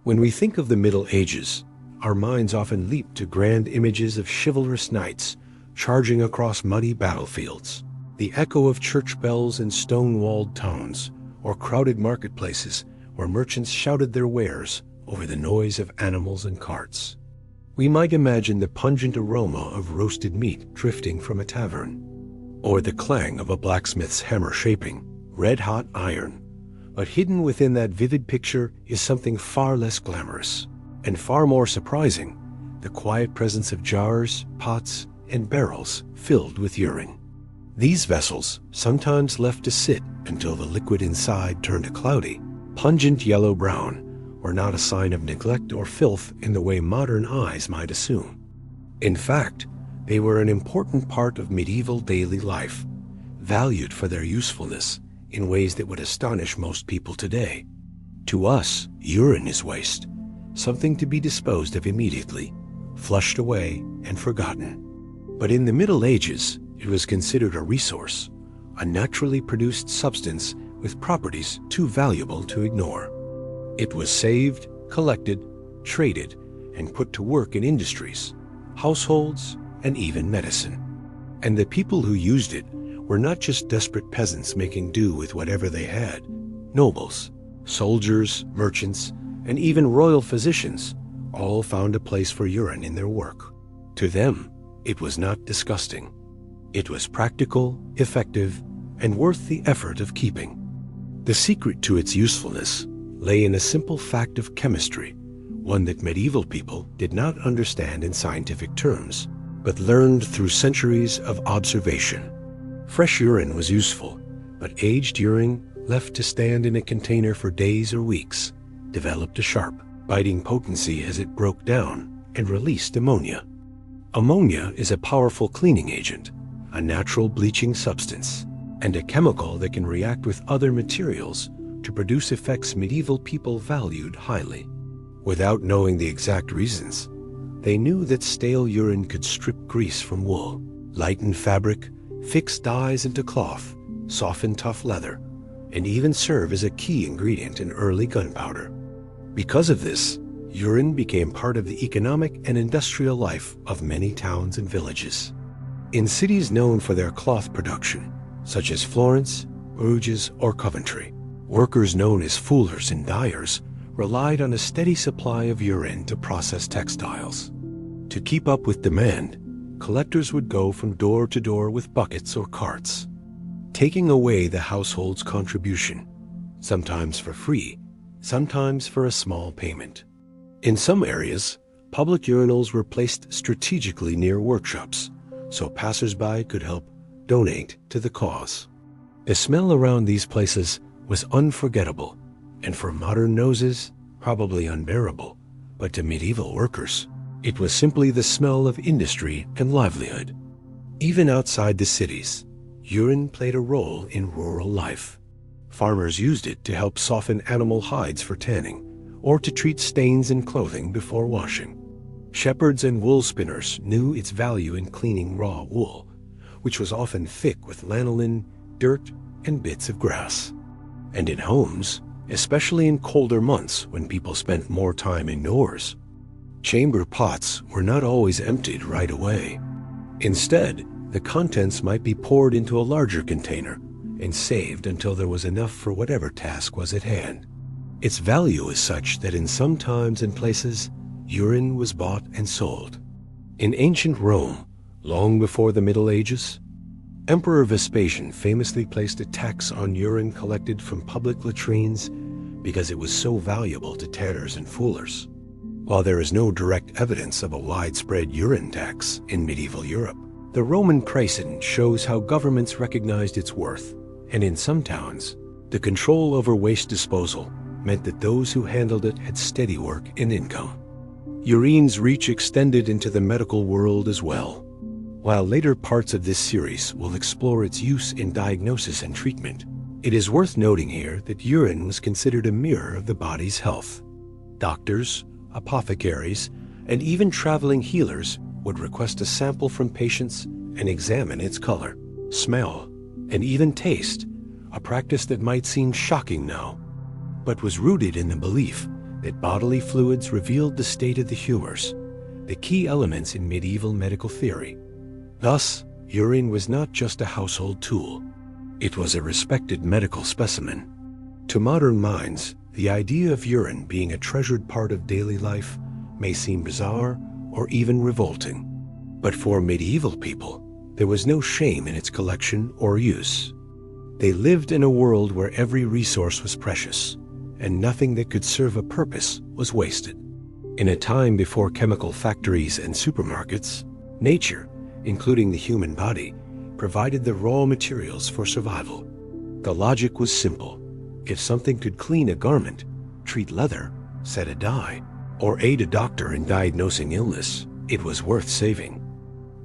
When we think of the Middle Ages, our minds often leap to grand images of chivalrous knights charging across muddy battlefields, the echo of church bells in stone-walled towns, or crowded marketplaces where merchants shouted their wares over the noise of animals and carts. We might imagine the pungent aroma of roasted meat drifting from a tavern, or the clang of a blacksmith's hammer shaping red-hot iron. But hidden within that vivid picture is something far less glamorous, and far more surprising: the quiet presence of jars, pots, and barrels filled with urine. These vessels, sometimes left to sit until the liquid inside turned a cloudy, pungent yellow-brown, were not a sign of neglect or filth in the way modern eyes might assume. In fact, they were an important part of medieval daily life, valued for their usefulness in ways that would astonish most people today. To us, urine is waste, something to be disposed of immediately, flushed away and forgotten. But in the Middle Ages, it was considered a resource, a naturally produced substance with properties too valuable to ignore. It was saved, collected, traded, and put to work in industries, households, and even medicine. And the people who used it were not just desperate peasants making do with whatever they had. Nobles, soldiers, merchants, and even royal physicians all found a place for urine in their work. To them, it was not disgusting. It was practical, effective, and worth the effort of keeping. The secret to its usefulness lay in a simple fact of chemistry, one that medieval people did not understand in scientific terms, but learned through centuries of observation. Fresh urine was useful, but aged urine, left to stand in a container for days or weeks, developed a sharp, biting potency as it broke down and released ammonia. Ammonia is a powerful cleaning agent, a natural bleaching substance, and a chemical that can react with other materials to produce effects medieval people valued highly. Without knowing the exact reasons, they knew that stale urine could strip grease from wool, lighten fabric, fix dyes into cloth, soften tough leather, and even serve as a key ingredient in early gunpowder. Because of this, urine became part of the economic and industrial life of many towns and villages. In cities known for their cloth production, such as Florence, Bruges, or Coventry, workers known as fullers and dyers relied on a steady supply of urine to process textiles. To keep up with demand, collectors would go from door to door with buckets or carts, taking away the household's contribution, sometimes for free, sometimes for a small payment. In some areas, public urinals were placed strategically near workshops, so passers-by could help donate to the cause. The smell around these places was unforgettable, and for modern noses, probably unbearable, but to medieval workers, it was simply the smell of industry and livelihood. Even outside the cities, urine played a role in rural life. Farmers used it to help soften animal hides for tanning, or to treat stains in clothing before washing. Shepherds and wool spinners knew its value in cleaning raw wool, which was often thick with lanolin, dirt, and bits of grass. And in homes, especially in colder months when people spent more time indoors, chamber pots were not always emptied right away. Instead, the contents might be poured into a larger container and saved until there was enough for whatever task was at hand. Its value is such that in some times and places, urine was bought and sold. In ancient Rome, long before the Middle Ages, Emperor Vespasian famously placed a tax on urine collected from public latrines because it was so valuable to tanners and fullers. While there is no direct evidence of a widespread urine tax in medieval Europe, the Roman precedent shows how governments recognized its worth, and in some towns, the control over waste disposal meant that those who handled it had steady work and income. Urine's reach extended into the medical world as well. While later parts of this series will explore its use in diagnosis and treatment, it is worth noting here that urine was considered a mirror of the body's health. Doctors, apothecaries, and even traveling healers would request a sample from patients and examine its color, smell, and even taste, a practice that might seem shocking now, but was rooted in the belief that bodily fluids revealed the state of the humors, the key elements in medieval medical theory. Thus, urine was not just a household tool. It was a respected medical specimen. To modern minds, the idea of urine being a treasured part of daily life may seem bizarre or even revolting. But for medieval people, there was no shame in its collection or use. They lived in a world where every resource was precious, and nothing that could serve a purpose was wasted. In a time before chemical factories and supermarkets, nature, including the human body, provided the raw materials for survival. The logic was simple. If something could clean a garment, treat leather, set a dye, or aid a doctor in diagnosing illness, it was worth saving.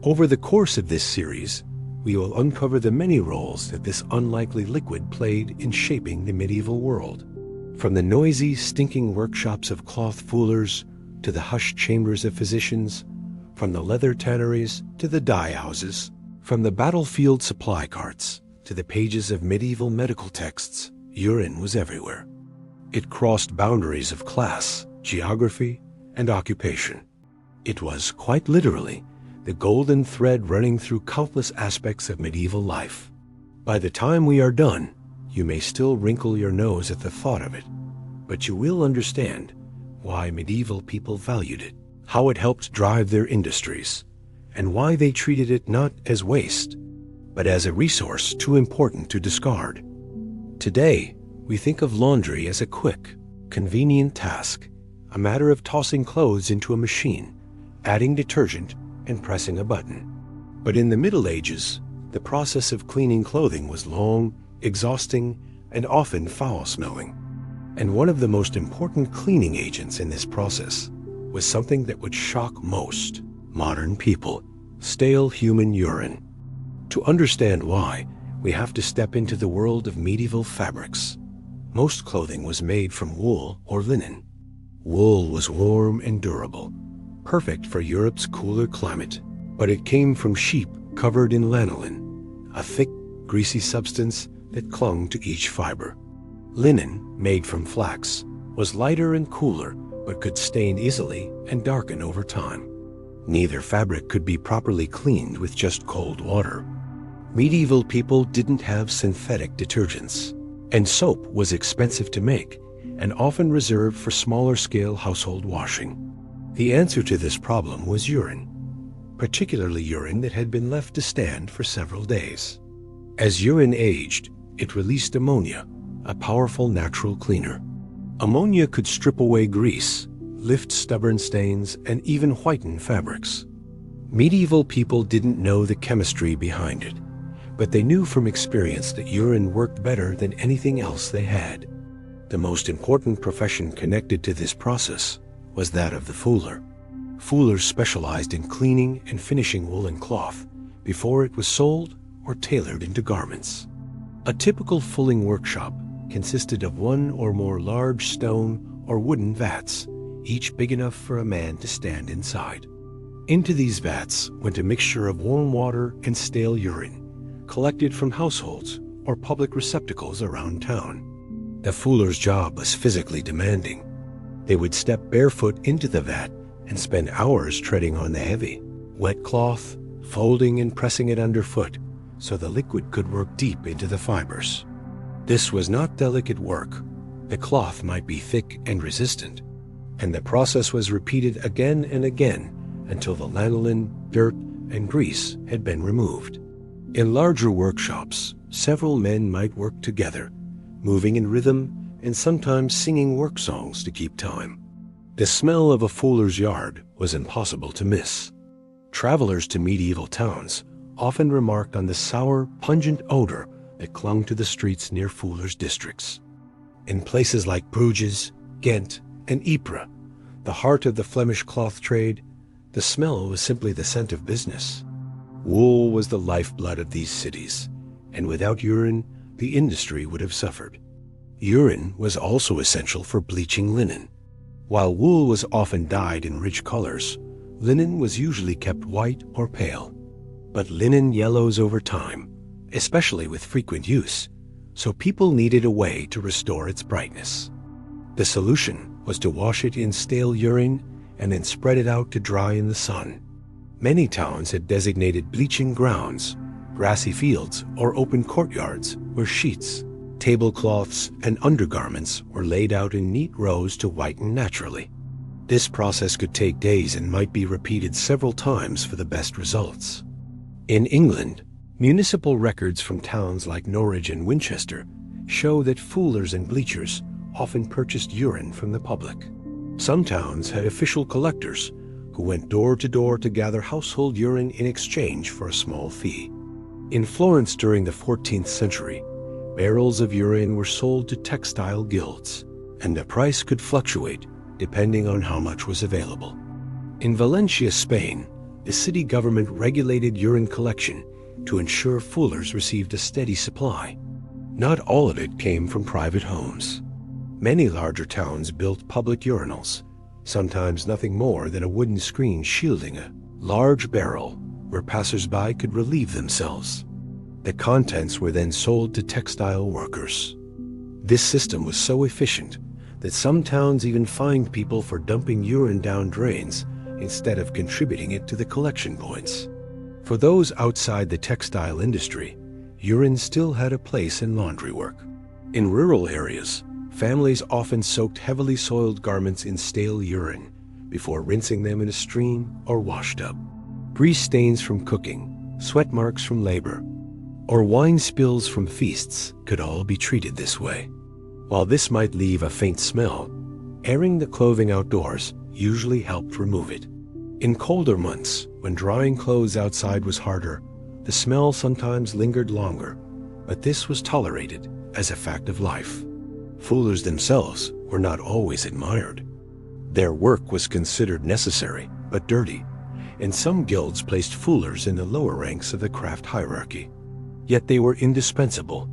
Over the course of this series, we will uncover the many roles that this unlikely liquid played in shaping the medieval world. From the noisy, stinking workshops of cloth fullers to the hushed chambers of physicians, from the leather tanneries to the dye houses, from the battlefield supply carts to the pages of medieval medical texts, urine was everywhere. It crossed boundaries of class, geography, and occupation. It was, quite literally, the golden thread running through countless aspects of medieval life. By the time we are done, you may still wrinkle your nose at the thought of it, but you will understand why medieval people valued it, how it helped drive their industries, and why they treated it not as waste, but as a resource too important to discard. Today, we think of laundry as a quick, convenient task, a matter of tossing clothes into a machine, adding detergent, and pressing a button. But in the Middle Ages, the process of cleaning clothing was long, exhausting, and often foul-smelling. And one of the most important cleaning agents in this process was something that would shock most modern people: stale human urine. To understand why, we have to step into the world of medieval fabrics. Most clothing was made from wool or linen. Wool was warm and durable, perfect for Europe's cooler climate, but it came from sheep covered in lanolin, a thick, greasy substance that clung to each fiber. Linen, made from flax, was lighter and cooler, but could stain easily and darken over time. Neither fabric could be properly cleaned with just cold water. Medieval people didn't have synthetic detergents, and soap was expensive to make and often reserved for smaller-scale household washing. The answer to this problem was urine, particularly urine that had been left to stand for several days. As urine aged, it released ammonia, a powerful natural cleaner. Ammonia could strip away grease, lift stubborn stains, and even whiten fabrics. Medieval people didn't know the chemistry behind it, but they knew from experience that urine worked better than anything else they had. The most important profession connected to this process was that of the fuller. Fullers specialized in cleaning and finishing woolen cloth before it was sold or tailored into garments. A typical fulling workshop consisted of one or more large stone or wooden vats, each big enough for a man to stand inside. Into these vats went a mixture of warm water and stale urine, collected from households or public receptacles around town. The fuller's job was physically demanding. They would step barefoot into the vat and spend hours treading on the heavy, wet cloth, folding and pressing it underfoot so the liquid could work deep into the fibers. This was not delicate work. The cloth might be thick and resistant, and the process was repeated again and again until the lanolin, dirt, and grease had been removed. In larger workshops, several men might work together, moving in rhythm and sometimes singing work songs to keep time. The smell of a fuller's yard was impossible to miss. Travelers to medieval towns often remarked on the sour, pungent odor that clung to the streets near fullers' districts. In places like Bruges, Ghent, and Ypres, the heart of the Flemish cloth trade, the smell was simply the scent of business. Wool was the lifeblood of these cities, and without urine, the industry would have suffered. Urine was also essential for bleaching linen. While wool was often dyed in rich colors, linen was usually kept white or pale. But linen yellows over time, especially with frequent use, so people needed a way to restore its brightness. The solution was to wash it in stale urine and then spread it out to dry in the sun. Many towns had designated bleaching grounds, grassy fields, or open courtyards where sheets, tablecloths, and undergarments were laid out in neat rows to whiten naturally. This process could take days and might be repeated several times for the best results. In England, municipal records from towns like Norwich and Winchester show that fullers and bleachers often purchased urine from the public. Some towns had official collectors who went door to door to gather household urine in exchange for a small fee. In Florence during the 14th century, barrels of urine were sold to textile guilds, and the price could fluctuate depending on how much was available. In Valencia, Spain, the city government regulated urine collection to ensure fullers received a steady supply. Not all of it came from private homes. Many larger towns built public urinals, sometimes nothing more than a wooden screen shielding a large barrel where passers-by could relieve themselves. The contents were then sold to textile workers. This system was so efficient that some towns even fined people for dumping urine down drains instead of contributing it to the collection points. For those outside the textile industry, urine still had a place in laundry work. In rural areas, families often soaked heavily soiled garments in stale urine before rinsing them in a stream or washtub. Grease stains from cooking, sweat marks from labor, or wine spills from feasts could all be treated this way. While this might leave a faint smell, airing the clothing outdoors usually helped remove it. In colder months, when drying clothes outside was harder, the smell sometimes lingered longer, but this was tolerated as a fact of life. Fullers themselves were not always admired. Their work was considered necessary but dirty, and some guilds placed fullers in the lower ranks of the craft hierarchy. Yet they were indispensable.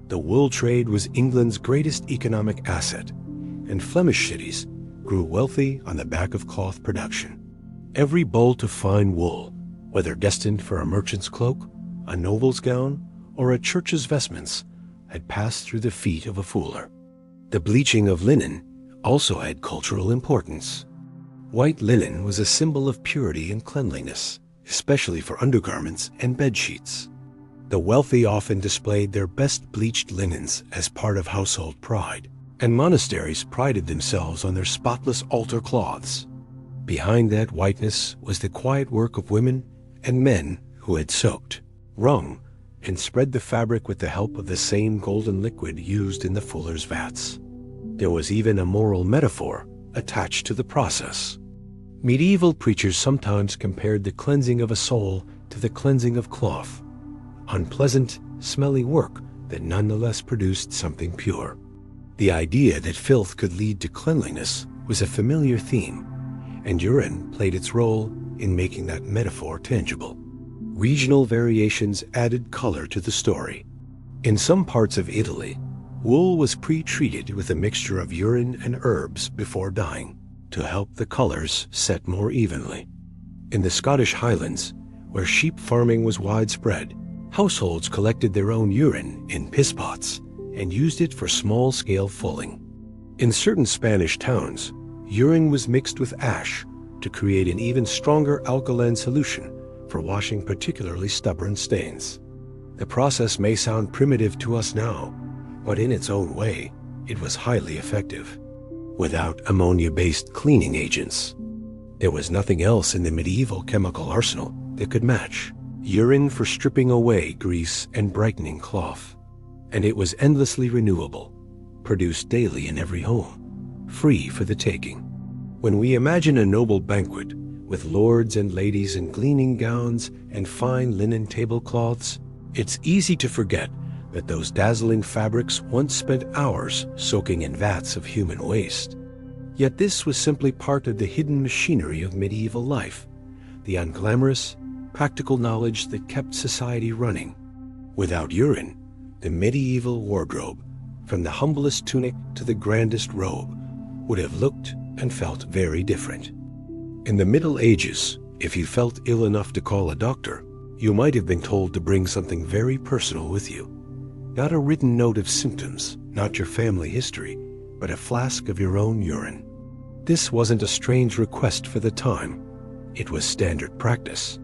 The wool trade was England's greatest economic asset, and Flemish cities grew wealthy on the back of cloth production. Every bolt of fine wool, whether destined for a merchant's cloak, a noble's gown, or a church's vestments, had passed through the feet of a fuller. The bleaching of linen also had cultural importance. White linen was a symbol of purity and cleanliness, especially for undergarments and bedsheets. The wealthy often displayed their best bleached linens as part of household pride, and monasteries prided themselves on their spotless altar cloths. Behind that whiteness was the quiet work of women and men who had soaked, wrung, and spread the fabric with the help of the same golden liquid used in the fuller's vats. There was even a moral metaphor attached to the process. Medieval preachers sometimes compared the cleansing of a soul to the cleansing of cloth, unpleasant, smelly work that nonetheless produced something pure. The idea that filth could lead to cleanliness was a familiar theme, and urine played its role in making that metaphor tangible. Regional variations added color to the story. In some parts of Italy, wool was pre-treated with a mixture of urine and herbs before dyeing to help the colors set more evenly. In the Scottish Highlands, where sheep farming was widespread, households collected their own urine in piss pots and used it for small-scale fulling. In certain Spanish towns, urine was mixed with ash to create an even stronger alkaline solution for washing particularly stubborn stains. The process may sound primitive to us now, but in its own way, it was highly effective. Without ammonia-based cleaning agents, there was nothing else in the medieval chemical arsenal that could match urine for stripping away grease and brightening cloth. And it was endlessly renewable, produced daily in every home, free for the taking. When we imagine a noble banquet with lords and ladies in gleaming gowns and fine linen tablecloths, it's easy to forget that those dazzling fabrics once spent hours soaking in vats of human waste. Yet this was simply part of the hidden machinery of medieval life, the unglamorous, practical knowledge that kept society running. Without urine, the medieval wardrobe, from the humblest tunic to the grandest robe, would have looked and felt very different. In the Middle Ages, if you felt ill enough to call a doctor, you might have been told to bring something very personal with you. Not a written note of symptoms, not your family history, but a flask of your own urine. this wasn't a strange request for the time. It was standard practice.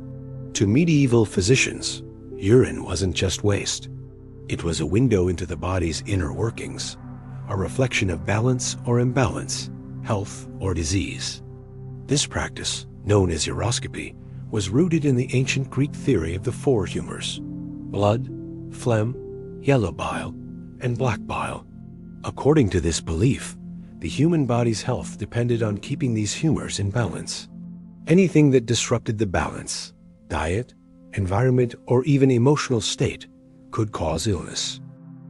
To medieval physicians, urine wasn't just waste. It was a window into the body's inner workings, a reflection of balance or imbalance, health or disease. This practice, known as uroscopy, was rooted in the ancient Greek theory of the four humors: blood, phlegm, yellow bile, and black bile. According to this belief, the human body's health depended on keeping these humors in balance. Anything that disrupted the balance, diet, environment, or even emotional state, could cause illness.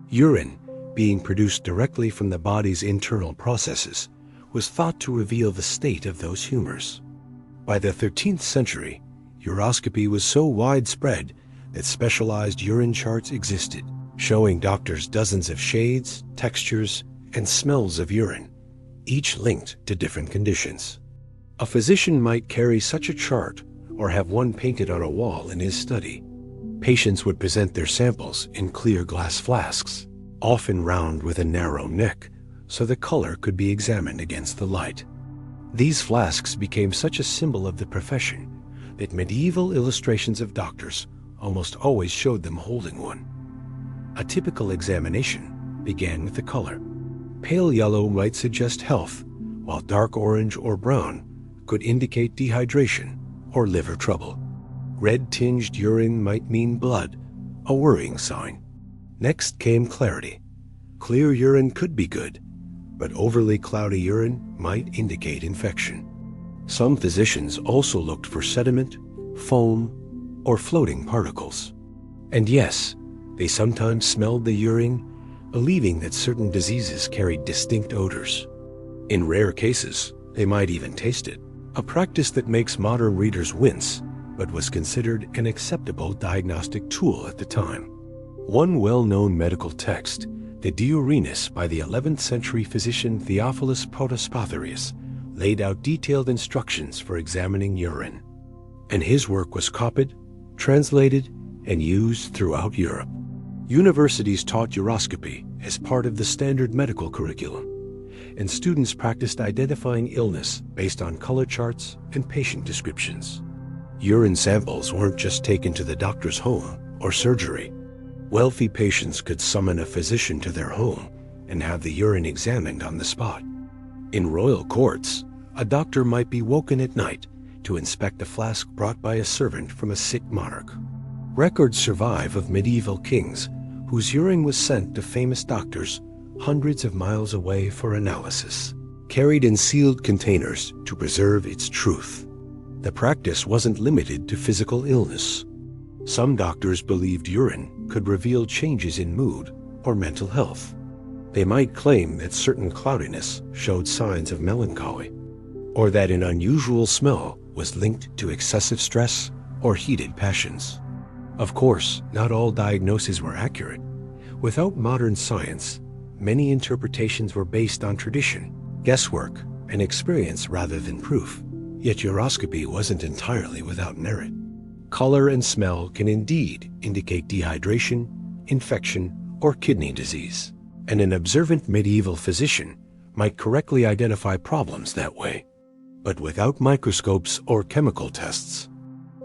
Urine, being produced directly from the body's internal processes, was thought to reveal the state of those humors. By the 13th century, uroscopy was so widespread that specialized urine charts existed, showing doctors dozens of shades, textures, and smells of urine, each linked to different conditions. A physician might carry such a chart or have one painted on a wall in his study. Patients would present their samples in clear glass flasks, often round with a narrow neck, so the color could be examined against the light. These flasks became such a symbol of the profession that medieval illustrations of doctors almost always showed them holding one. A typical examination began with the color. Pale yellow might suggest health, while dark orange or brown could indicate dehydration or liver trouble. Red-tinged urine might mean blood, a worrying sign. Next came clarity. Clear urine could be good, but overly cloudy urine might indicate infection. Some physicians also looked for sediment, foam, or floating particles. And yes, they sometimes smelled the urine, believing that certain diseases carried distinct odors. In rare cases, they might even taste it, a practice that makes modern readers wince, but was considered an acceptable diagnostic tool at the time. One well-known medical text, the De Urinis by the 11th century physician Theophilus Protospatharius, laid out detailed instructions for examining urine. And his work was copied, translated, and used throughout Europe. Universities taught uroscopy as part of the standard medical curriculum, and students practiced identifying illness based on color charts and patient descriptions. Urine samples weren't just taken to the doctor's home or surgery. Wealthy patients could summon a physician to their home and have the urine examined on the spot. In royal courts, a doctor might be woken at night to inspect a flask brought by a servant from a sick monarch. Records survive of medieval kings whose urine was sent to famous doctors hundreds of miles away for analysis, carried in sealed containers to preserve its truth. The practice wasn't limited to physical illness. Some doctors believed urine could reveal changes in mood or mental health. They might claim that certain cloudiness showed signs of melancholy, or that an unusual smell was linked to excessive stress or heated passions. Of course, not all diagnoses were accurate. Without modern science, many interpretations were based on tradition, guesswork, and experience rather than proof. Yet uroscopy wasn't entirely without merit. Color and smell can indeed indicate dehydration, infection, or kidney disease, and an observant medieval physician might correctly identify problems that way. But without microscopes or chemical tests,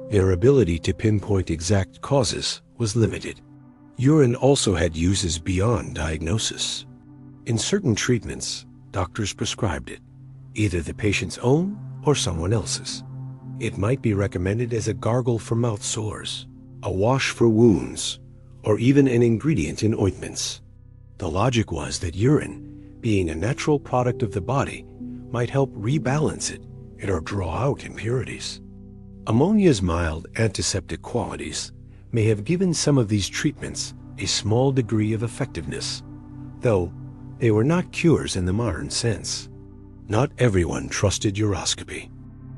their ability to pinpoint exact causes was limited. Urine also had uses beyond diagnosis. In certain treatments, doctors prescribed it, either the patient's own or someone else's. It might be recommended as a gargle for mouth sores, a wash for wounds, or even an ingredient in ointments. The logic was that urine, being a natural product of the body, might help rebalance it or draw out impurities. Ammonia's mild antiseptic qualities may have given some of these treatments a small degree of effectiveness, though they were not cures in the modern sense. Not everyone trusted uroscopy.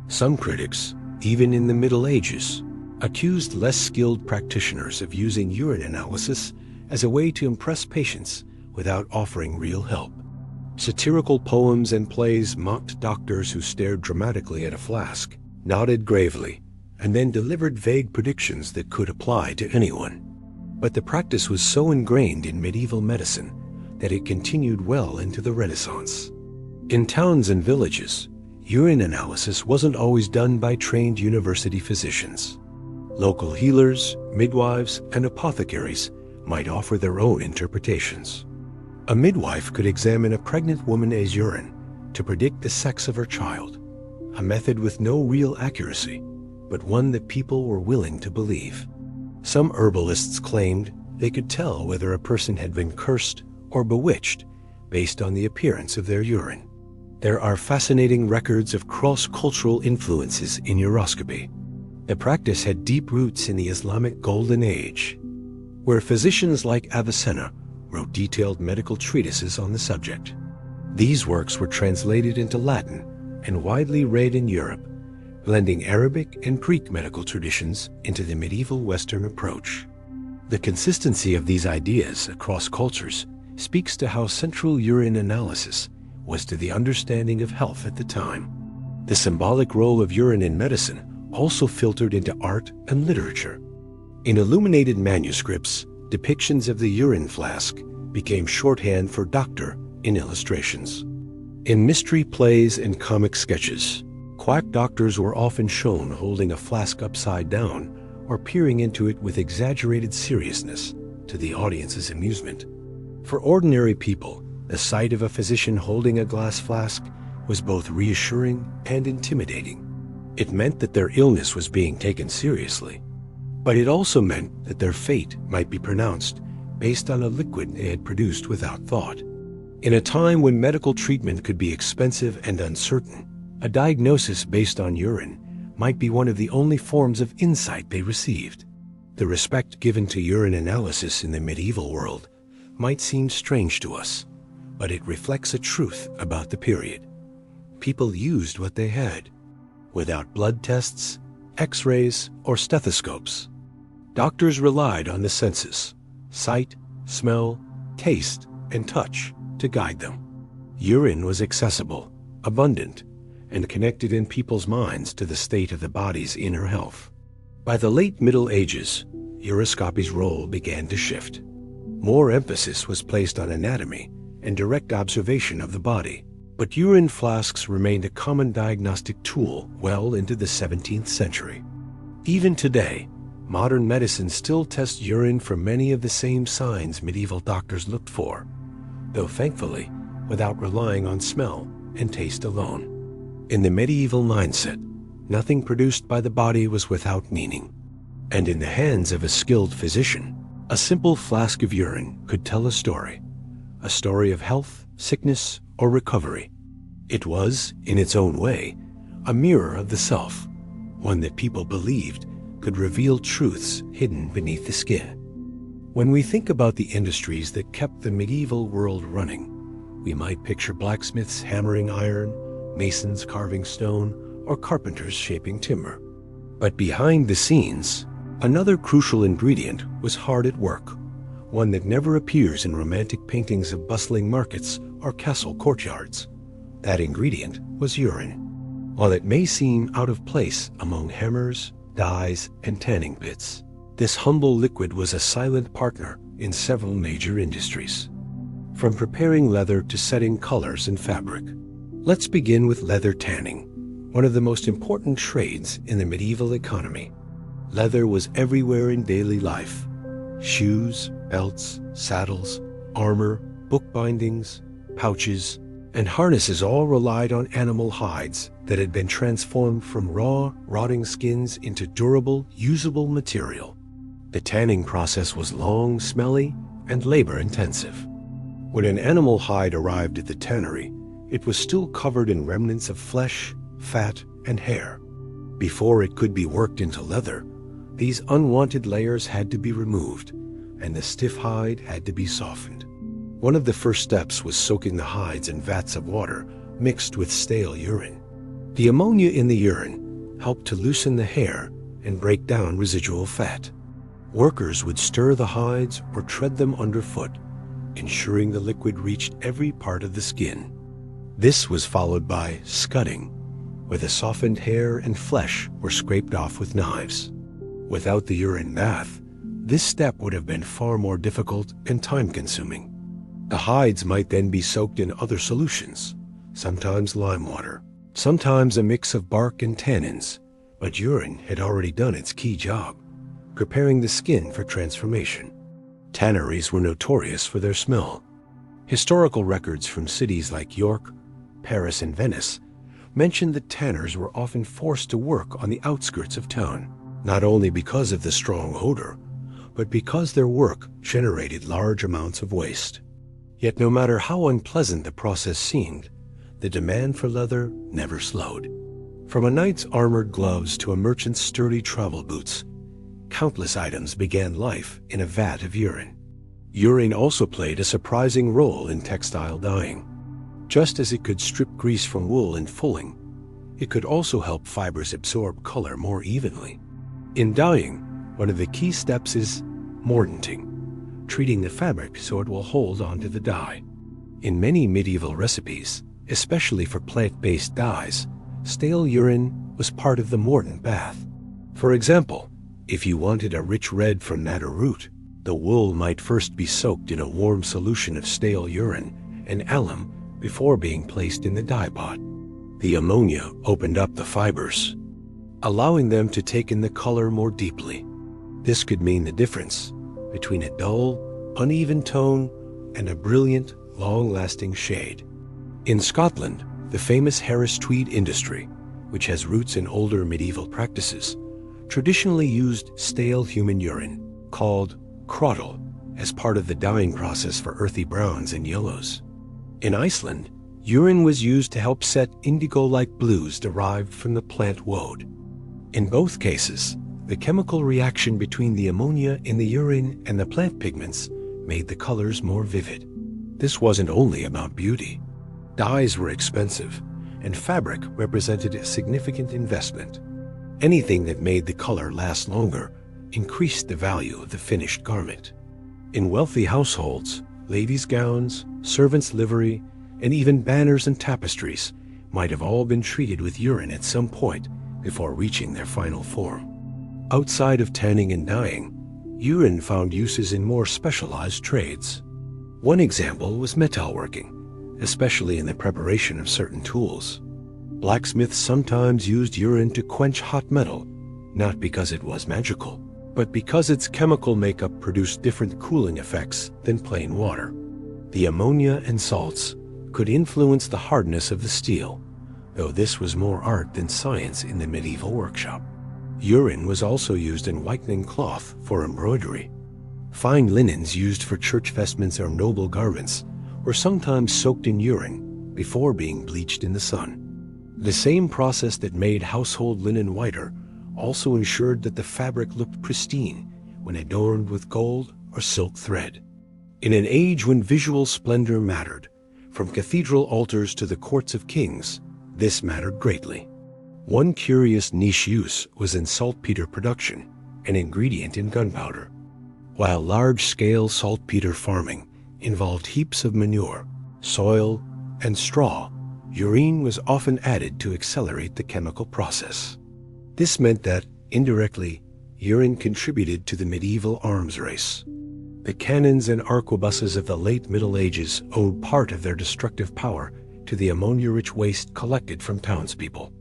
Some critics, even in the Middle Ages, accused less skilled practitioners of using urine analysis as a way to impress patients without offering real help. Satirical poems and plays mocked doctors who stared dramatically at a flask, nodded gravely, and then delivered vague predictions that could apply to anyone. But the practice was so ingrained in medieval medicine that it continued well into the Renaissance. In towns and villages, urine analysis wasn't always done by trained university physicians. Local healers, midwives, and apothecaries might offer their own interpretations. A midwife could examine a pregnant woman's urine to predict the sex of her child, a method with no real accuracy, but one that people were willing to believe. Some herbalists claimed they could tell whether a person had been cursed or bewitched based on the appearance of their urine. There are fascinating records of cross-cultural influences in uroscopy. The practice had deep roots in the Islamic Golden Age, where physicians like Avicenna wrote detailed medical treatises on the subject. These works were translated into Latin and widely read in Europe, blending Arabic and Greek medical traditions into the medieval Western approach. The consistency of these ideas across cultures speaks to how central urine analysis was to the understanding of health at the time. The symbolic role of urine in medicine also filtered into art and literature. In illuminated manuscripts, depictions of the urine flask became shorthand for doctor in illustrations. In mystery plays and comic sketches, quack doctors were often shown holding a flask upside down or peering into it with exaggerated seriousness to the audience's amusement. For ordinary people, the sight of a physician holding a glass flask was both reassuring and intimidating. It meant that their illness was being taken seriously, but it also meant that their fate might be pronounced based on a liquid they had produced without thought. In a time when medical treatment could be expensive and uncertain, a diagnosis based on urine might be one of the only forms of insight they received. The respect given to urine analysis in the medieval world might seem strange to us, but it reflects a truth about the period. People used what they had, without blood tests, x-rays, or stethoscopes. Doctors relied on the senses, sight, smell, taste, and touch to guide them. Urine was accessible, abundant, and connected in people's minds to the state of the body's inner health. By the late Middle Ages, uroscopy's role began to shift. More emphasis was placed on anatomy and direct observation of the body, but urine flasks remained a common diagnostic tool well into the 17th century. Even today, modern medicine still tests urine for many of the same signs medieval doctors looked for, though thankfully without relying on smell and taste alone. In the medieval mindset, nothing produced by the body was without meaning, and in the hands of a skilled physician, a simple flask of urine could tell a story of health, sickness, or recovery. It was, in its own way, a mirror of the self, one that people believed could reveal truths hidden beneath the skin. When we think about the industries that kept the medieval world running, we might picture blacksmiths hammering iron, masons carving stone, or carpenters shaping timber. But behind the scenes, another crucial ingredient was hard at work, one that never appears in romantic paintings of bustling markets or castle courtyards. That ingredient was urine. While it may seem out of place among hammers, dyes, and tanning pits, this humble liquid was a silent partner in several major industries. From preparing leather to setting colors and fabric. Let's begin with leather tanning, one of the most important trades in the medieval economy. Leather was everywhere in daily life. Shoes, belts, saddles, armor, bookbindings, pouches, and harnesses all relied on animal hides that had been transformed from raw, rotting skins into durable, usable material. The tanning process was long, smelly, and labor-intensive. When an animal hide arrived at the tannery, it was still covered in remnants of flesh, fat, and hair. Before it could be worked into leather, these unwanted layers had to be removed, and the stiff hide had to be softened. One of the first steps was soaking the hides in vats of water mixed with stale urine. The ammonia in the urine helped to loosen the hair and break down residual fat. Workers would stir the hides or tread them underfoot, ensuring the liquid reached every part of the skin. This was followed by scudding, where the softened hair and flesh were scraped off with knives. Without the urine bath, this step would have been far more difficult and time-consuming. The hides might then be soaked in other solutions, sometimes lime water, sometimes a mix of bark and tannins, but urine had already done its key job, preparing the skin for transformation. Tanneries were notorious for their smell. Historical records from cities like York, Paris, and Venice mention that tanners were often forced to work on the outskirts of town, not only because of the strong odor, but because their work generated large amounts of waste. Yet no matter how unpleasant the process seemed, the demand for leather never slowed. From a knight's armored gloves to a merchant's sturdy travel boots, countless items began life in a vat of urine. Urine also played a surprising role in textile dyeing. Just as it could strip grease from wool in fulling, it could also help fibers absorb color more evenly. In dyeing, one of the key steps is mordanting, treating the fabric so it will hold onto the dye. In many medieval recipes, especially for plant-based dyes, stale urine was part of the mordant bath. For example, if you wanted a rich red from madder root, the wool might first be soaked in a warm solution of stale urine and alum before being placed in the dye pot. The ammonia opened up the fibers, allowing them to take in the color more deeply. This could mean the difference between a dull, uneven tone and a brilliant, long-lasting shade. In Scotland, the famous Harris tweed industry, which has roots in older medieval practices, traditionally used stale human urine, called crottle, as part of the dyeing process for earthy browns and yellows. In Iceland, urine was used to help set indigo-like blues derived from the plant woad. In both cases, the chemical reaction between the ammonia in the urine and the plant pigments made the colors more vivid. This wasn't only about beauty. Dyes were expensive, and fabric represented a significant investment. Anything that made the color last longer increased the value of the finished garment. In wealthy households, ladies' gowns, servants' livery, and even banners and tapestries might have all been treated with urine at some point before reaching their final form. Outside of tanning and dyeing, urine found uses in more specialized trades. One example was metalworking, especially in the preparation of certain tools. Blacksmiths sometimes used urine to quench hot metal, not because it was magical, but because its chemical makeup produced different cooling effects than plain water. The ammonia and salts could influence the hardness of the steel, though this was more art than science in the medieval workshop. Urine was also used in whitening cloth for embroidery. Fine linens used for church vestments or noble garments were sometimes soaked in urine before being bleached in the sun. The same process that made household linen whiter also ensured that the fabric looked pristine when adorned with gold or silk thread. In an age when visual splendor mattered, from cathedral altars to the courts of kings, this mattered greatly. One curious niche use was in saltpeter production, an ingredient in gunpowder. While large-scale saltpeter farming involved heaps of manure, soil, and straw, urine was often added to accelerate the chemical process. This meant that, indirectly, urine contributed to the medieval arms race. The cannons and arquebuses of the late Middle Ages owed part of their destructive power to the ammonia-rich waste collected from townspeople.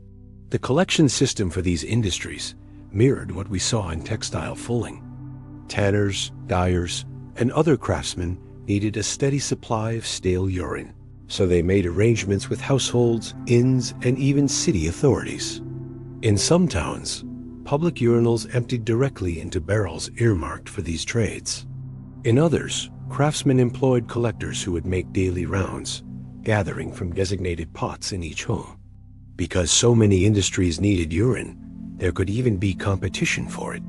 The collection system for these industries mirrored what we saw in textile fulling. Tanners, dyers, and other craftsmen needed a steady supply of stale urine, so they made arrangements with households, inns, and even city authorities. In some towns, public urinals emptied directly into barrels earmarked for these trades. In others, craftsmen employed collectors who would make daily rounds, gathering from designated pots in each home. Because so many industries needed urine, there could even be competition for it.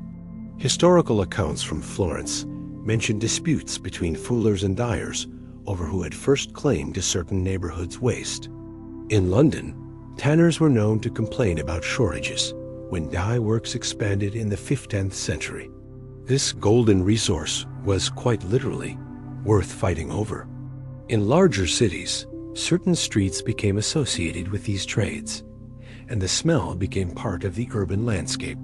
Historical accounts from Florence mention disputes between fullers and dyers over who had first claimed a certain neighborhood's waste. In London, tanners were known to complain about shortages when dye works expanded in the 15th century. This golden resource was, quite literally, worth fighting over. In larger cities, certain streets became associated with these trades, and the smell became part of the urban landscape.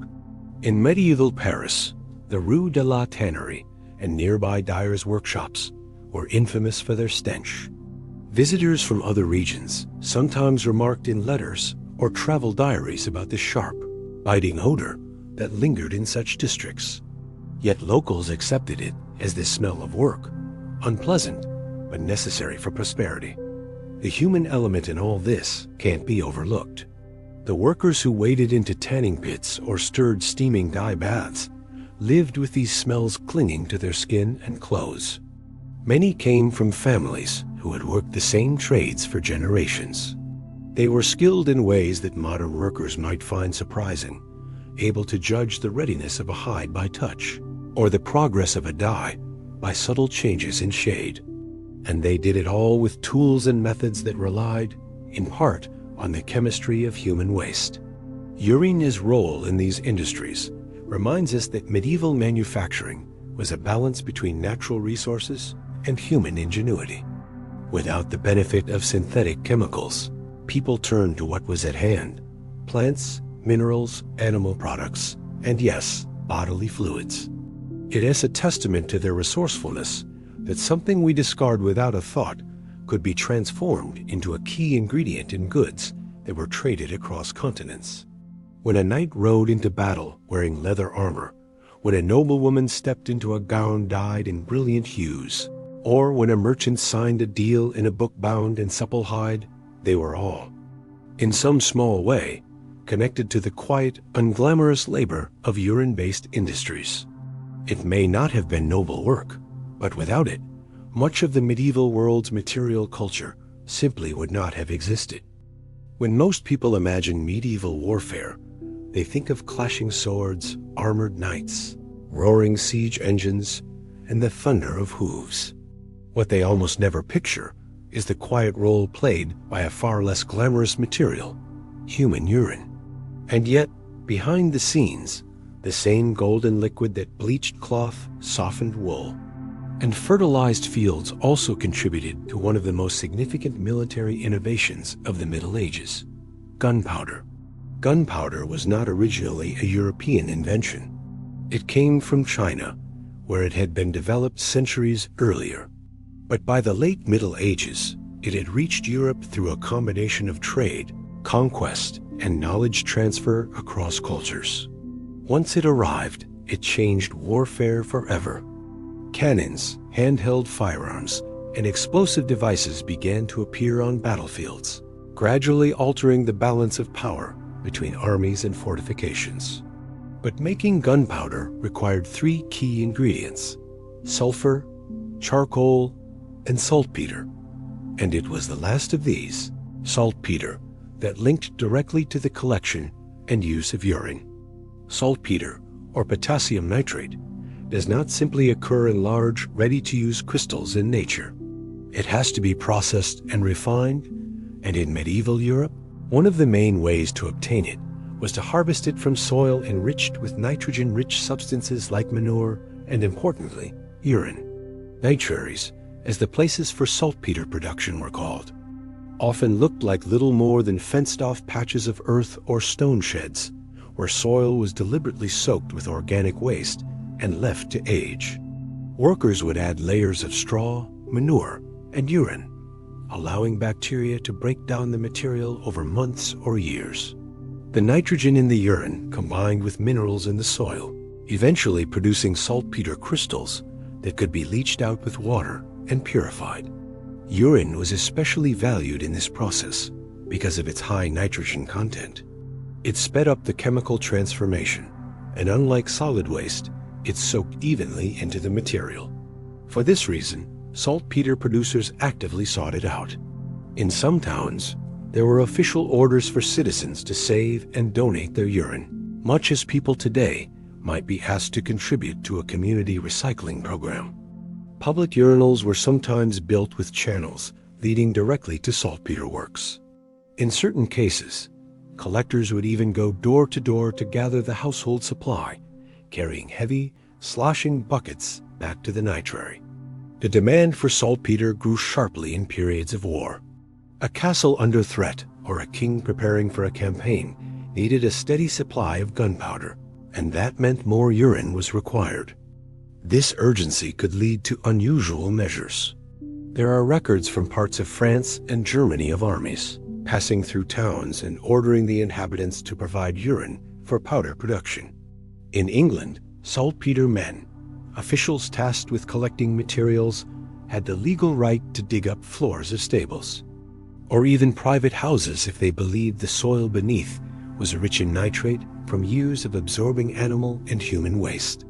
In medieval Paris, the Rue de la Tannerie and nearby dyers' workshops were infamous for their stench. Visitors from other regions sometimes remarked in letters or travel diaries about the sharp, biting odor that lingered in such districts. Yet locals accepted it as the smell of work, unpleasant but necessary for prosperity. The human element in all this can't be overlooked. The workers who waded into tanning pits or stirred steaming dye baths lived with these smells clinging to their skin and clothes. Many came from families who had worked the same trades for generations. They were skilled in ways that modern workers might find surprising, able to judge the readiness of a hide by touch, or the progress of a dye by subtle changes in shade. And they did it all with tools and methods that relied, in part, on the chemistry of human waste. Urine's role in these industries reminds us that medieval manufacturing was a balance between natural resources and human ingenuity. Without the benefit of synthetic chemicals, people turned to what was at hand: plants, minerals, animal products, and yes, bodily fluids. It is a testament to their resourcefulness that something we discard without a thought could be transformed into a key ingredient in goods that were traded across continents. When a knight rode into battle wearing leather armor, when a noblewoman stepped into a gown dyed in brilliant hues, or when a merchant signed a deal in a book bound in supple hide, they were all, in some small way, connected to the quiet, unglamorous labor of urine-based industries. It may not have been noble work, but without it, much of the medieval world's material culture simply would not have existed. When most people imagine medieval warfare, they think of clashing swords, armored knights, roaring siege engines, and the thunder of hooves. What they almost never picture is the quiet role played by a far less glamorous material, human urine. And yet, behind the scenes, the same golden liquid that bleached cloth softened wool. And fertilized fields also contributed to one of the most significant military innovations of the Middle Ages: gunpowder. Gunpowder was not originally a European invention. It came from China, where it had been developed centuries earlier. But by the late Middle Ages, it had reached Europe through a combination of trade, conquest, and knowledge transfer across cultures. Once it arrived, it changed warfare forever. Cannons, handheld firearms, and explosive devices began to appear on battlefields, gradually altering the balance of power between armies and fortifications. But making gunpowder required three key ingredients: sulfur, charcoal, and saltpeter. And it was the last of these, saltpeter, that linked directly to the collection and use of urine. Saltpeter, or potassium nitrate, does not simply occur in large, ready-to-use crystals in nature. It has to be processed and refined, and in medieval Europe, one of the main ways to obtain it was to harvest it from soil enriched with nitrogen-rich substances like manure and, importantly, urine. Nitraries, as the places for saltpeter production were called, often looked like little more than fenced-off patches of earth or stone sheds, where soil was deliberately soaked with organic waste and left to age. Workers would add layers of straw, manure, and urine, allowing bacteria to break down the material over months or years. The nitrogen in the urine combined with minerals in the soil, eventually producing saltpeter crystals that could be leached out with water and purified. Urine was especially valued in this process because of its high nitrogen content. It sped up the chemical transformation, and unlike solid waste, it soaked evenly into the material. For this reason, saltpeter producers actively sought it out. In some towns, there were official orders for citizens to save and donate their urine, much as people today might be asked to contribute to a community recycling program. Public urinals were sometimes built with channels leading directly to saltpeter works. In certain cases, collectors would even go door to door to gather the household supply, carrying heavy, sloshing buckets back to the nitrary. The demand for saltpeter grew sharply in periods of war. A castle under threat or a king preparing for a campaign needed a steady supply of gunpowder, and that meant more urine was required. This urgency could lead to unusual measures. There are records from parts of France and Germany of armies, passing through towns and ordering the inhabitants to provide urine for powder production. In England, saltpeter men, officials tasked with collecting materials, had the legal right to dig up floors of stables, or even private houses if they believed the soil beneath was rich in nitrate from years of absorbing animal and human waste.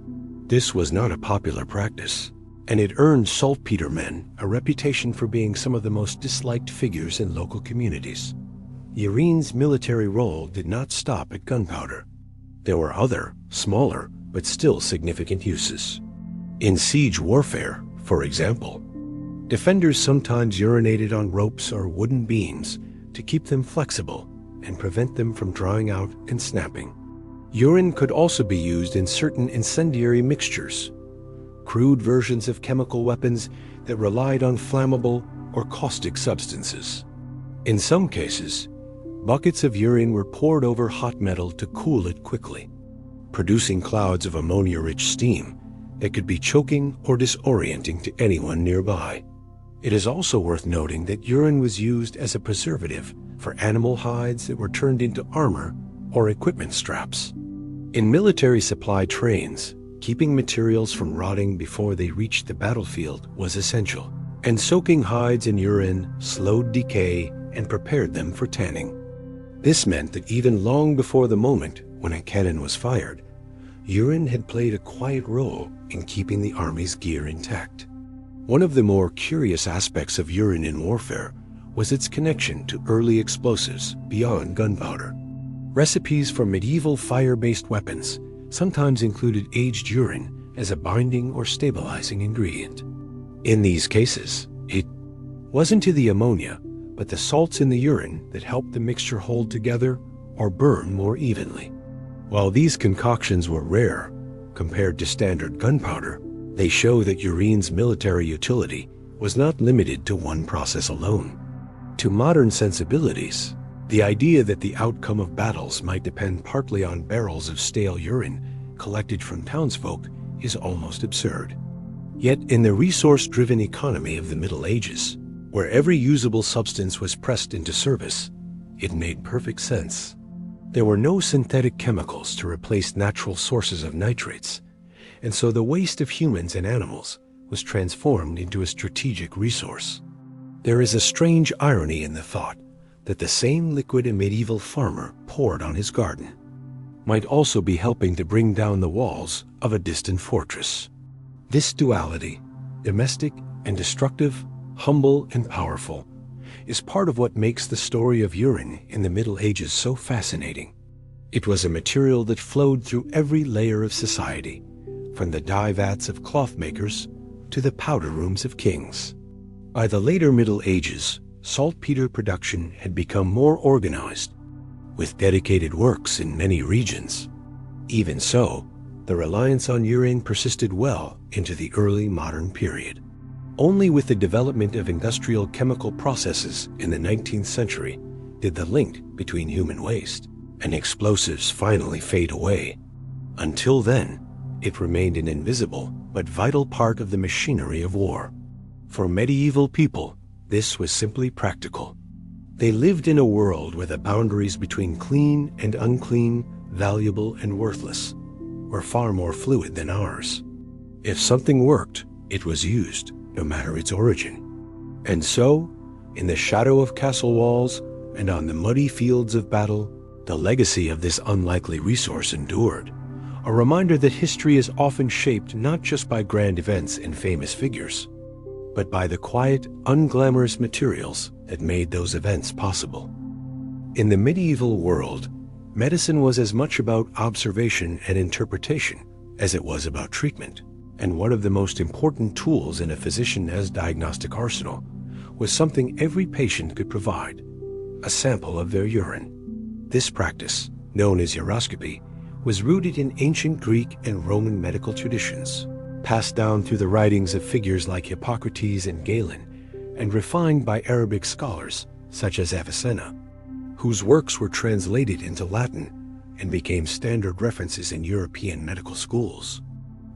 This was not a popular practice, and it earned saltpeter men a reputation for being some of the most disliked figures in local communities. Urine's military role did not stop at gunpowder. There were other, smaller, but still significant uses. In siege warfare, for example, defenders sometimes urinated on ropes or wooden beams to keep them flexible and prevent them from drying out and snapping. Urine could also be used in certain incendiary mixtures, crude versions of chemical weapons that relied on flammable or caustic substances. In some cases, buckets of urine were poured over hot metal to cool it quickly, producing clouds of ammonia-rich steam that could be choking or disorienting to anyone nearby. It is also worth noting that urine was used as a preservative for animal hides that were turned into armor or equipment straps. In military supply trains, keeping materials from rotting before they reached the battlefield was essential, and soaking hides in urine slowed decay and prepared them for tanning. This meant that even long before the moment when a cannon was fired, urine had played a quiet role in keeping the army's gear intact. One of the more curious aspects of urine in warfare was its connection to early explosives beyond gunpowder. Recipes for medieval fire-based weapons sometimes included aged urine as a binding or stabilizing ingredient. In these cases, it wasn't the ammonia, but the salts in the urine that helped the mixture hold together or burn more evenly. While these concoctions were rare compared to standard gunpowder, they show that urine's military utility was not limited to one process alone. To modern sensibilities, the idea that the outcome of battles might depend partly on barrels of stale urine collected from townsfolk is almost absurd. Yet in the resource-driven economy of the Middle Ages, where every usable substance was pressed into service, it made perfect sense. There were no synthetic chemicals to replace natural sources of nitrates, and so the waste of humans and animals was transformed into a strategic resource. There is a strange irony in the thought that the same liquid a medieval farmer poured on his garden might also be helping to bring down the walls of a distant fortress. This duality, domestic and destructive, humble and powerful, is part of what makes the story of urine in the Middle Ages so fascinating. It was a material that flowed through every layer of society, from the dye vats of cloth makers to the powder rooms of kings. By the later Middle Ages, saltpeter production had become more organized, with dedicated works in many regions. Even so, the reliance on urine persisted well into the early modern period. Only with the development of industrial chemical processes in the 19th century did the link between human waste and explosives finally fade away. Until then, it remained an invisible but vital part of the machinery of war. For medieval people, this was simply practical. They lived in a world where the boundaries between clean and unclean, valuable and worthless, were far more fluid than ours. If something worked, it was used, no matter its origin. And so, in the shadow of castle walls and on the muddy fields of battle, the legacy of this unlikely resource endured, a reminder that history is often shaped not just by grand events and famous figures, but by the quiet, unglamorous materials that made those events possible. In the medieval world, medicine was as much about observation and interpretation as it was about treatment, and one of the most important tools in a physician's diagnostic arsenal was something every patient could provide: a sample of their urine. This practice, known as uroscopy, was rooted in ancient Greek and Roman medical traditions, passed down through the writings of figures like Hippocrates and Galen, and refined by Arabic scholars such as Avicenna, whose works were translated into Latin and became standard references in European medical schools.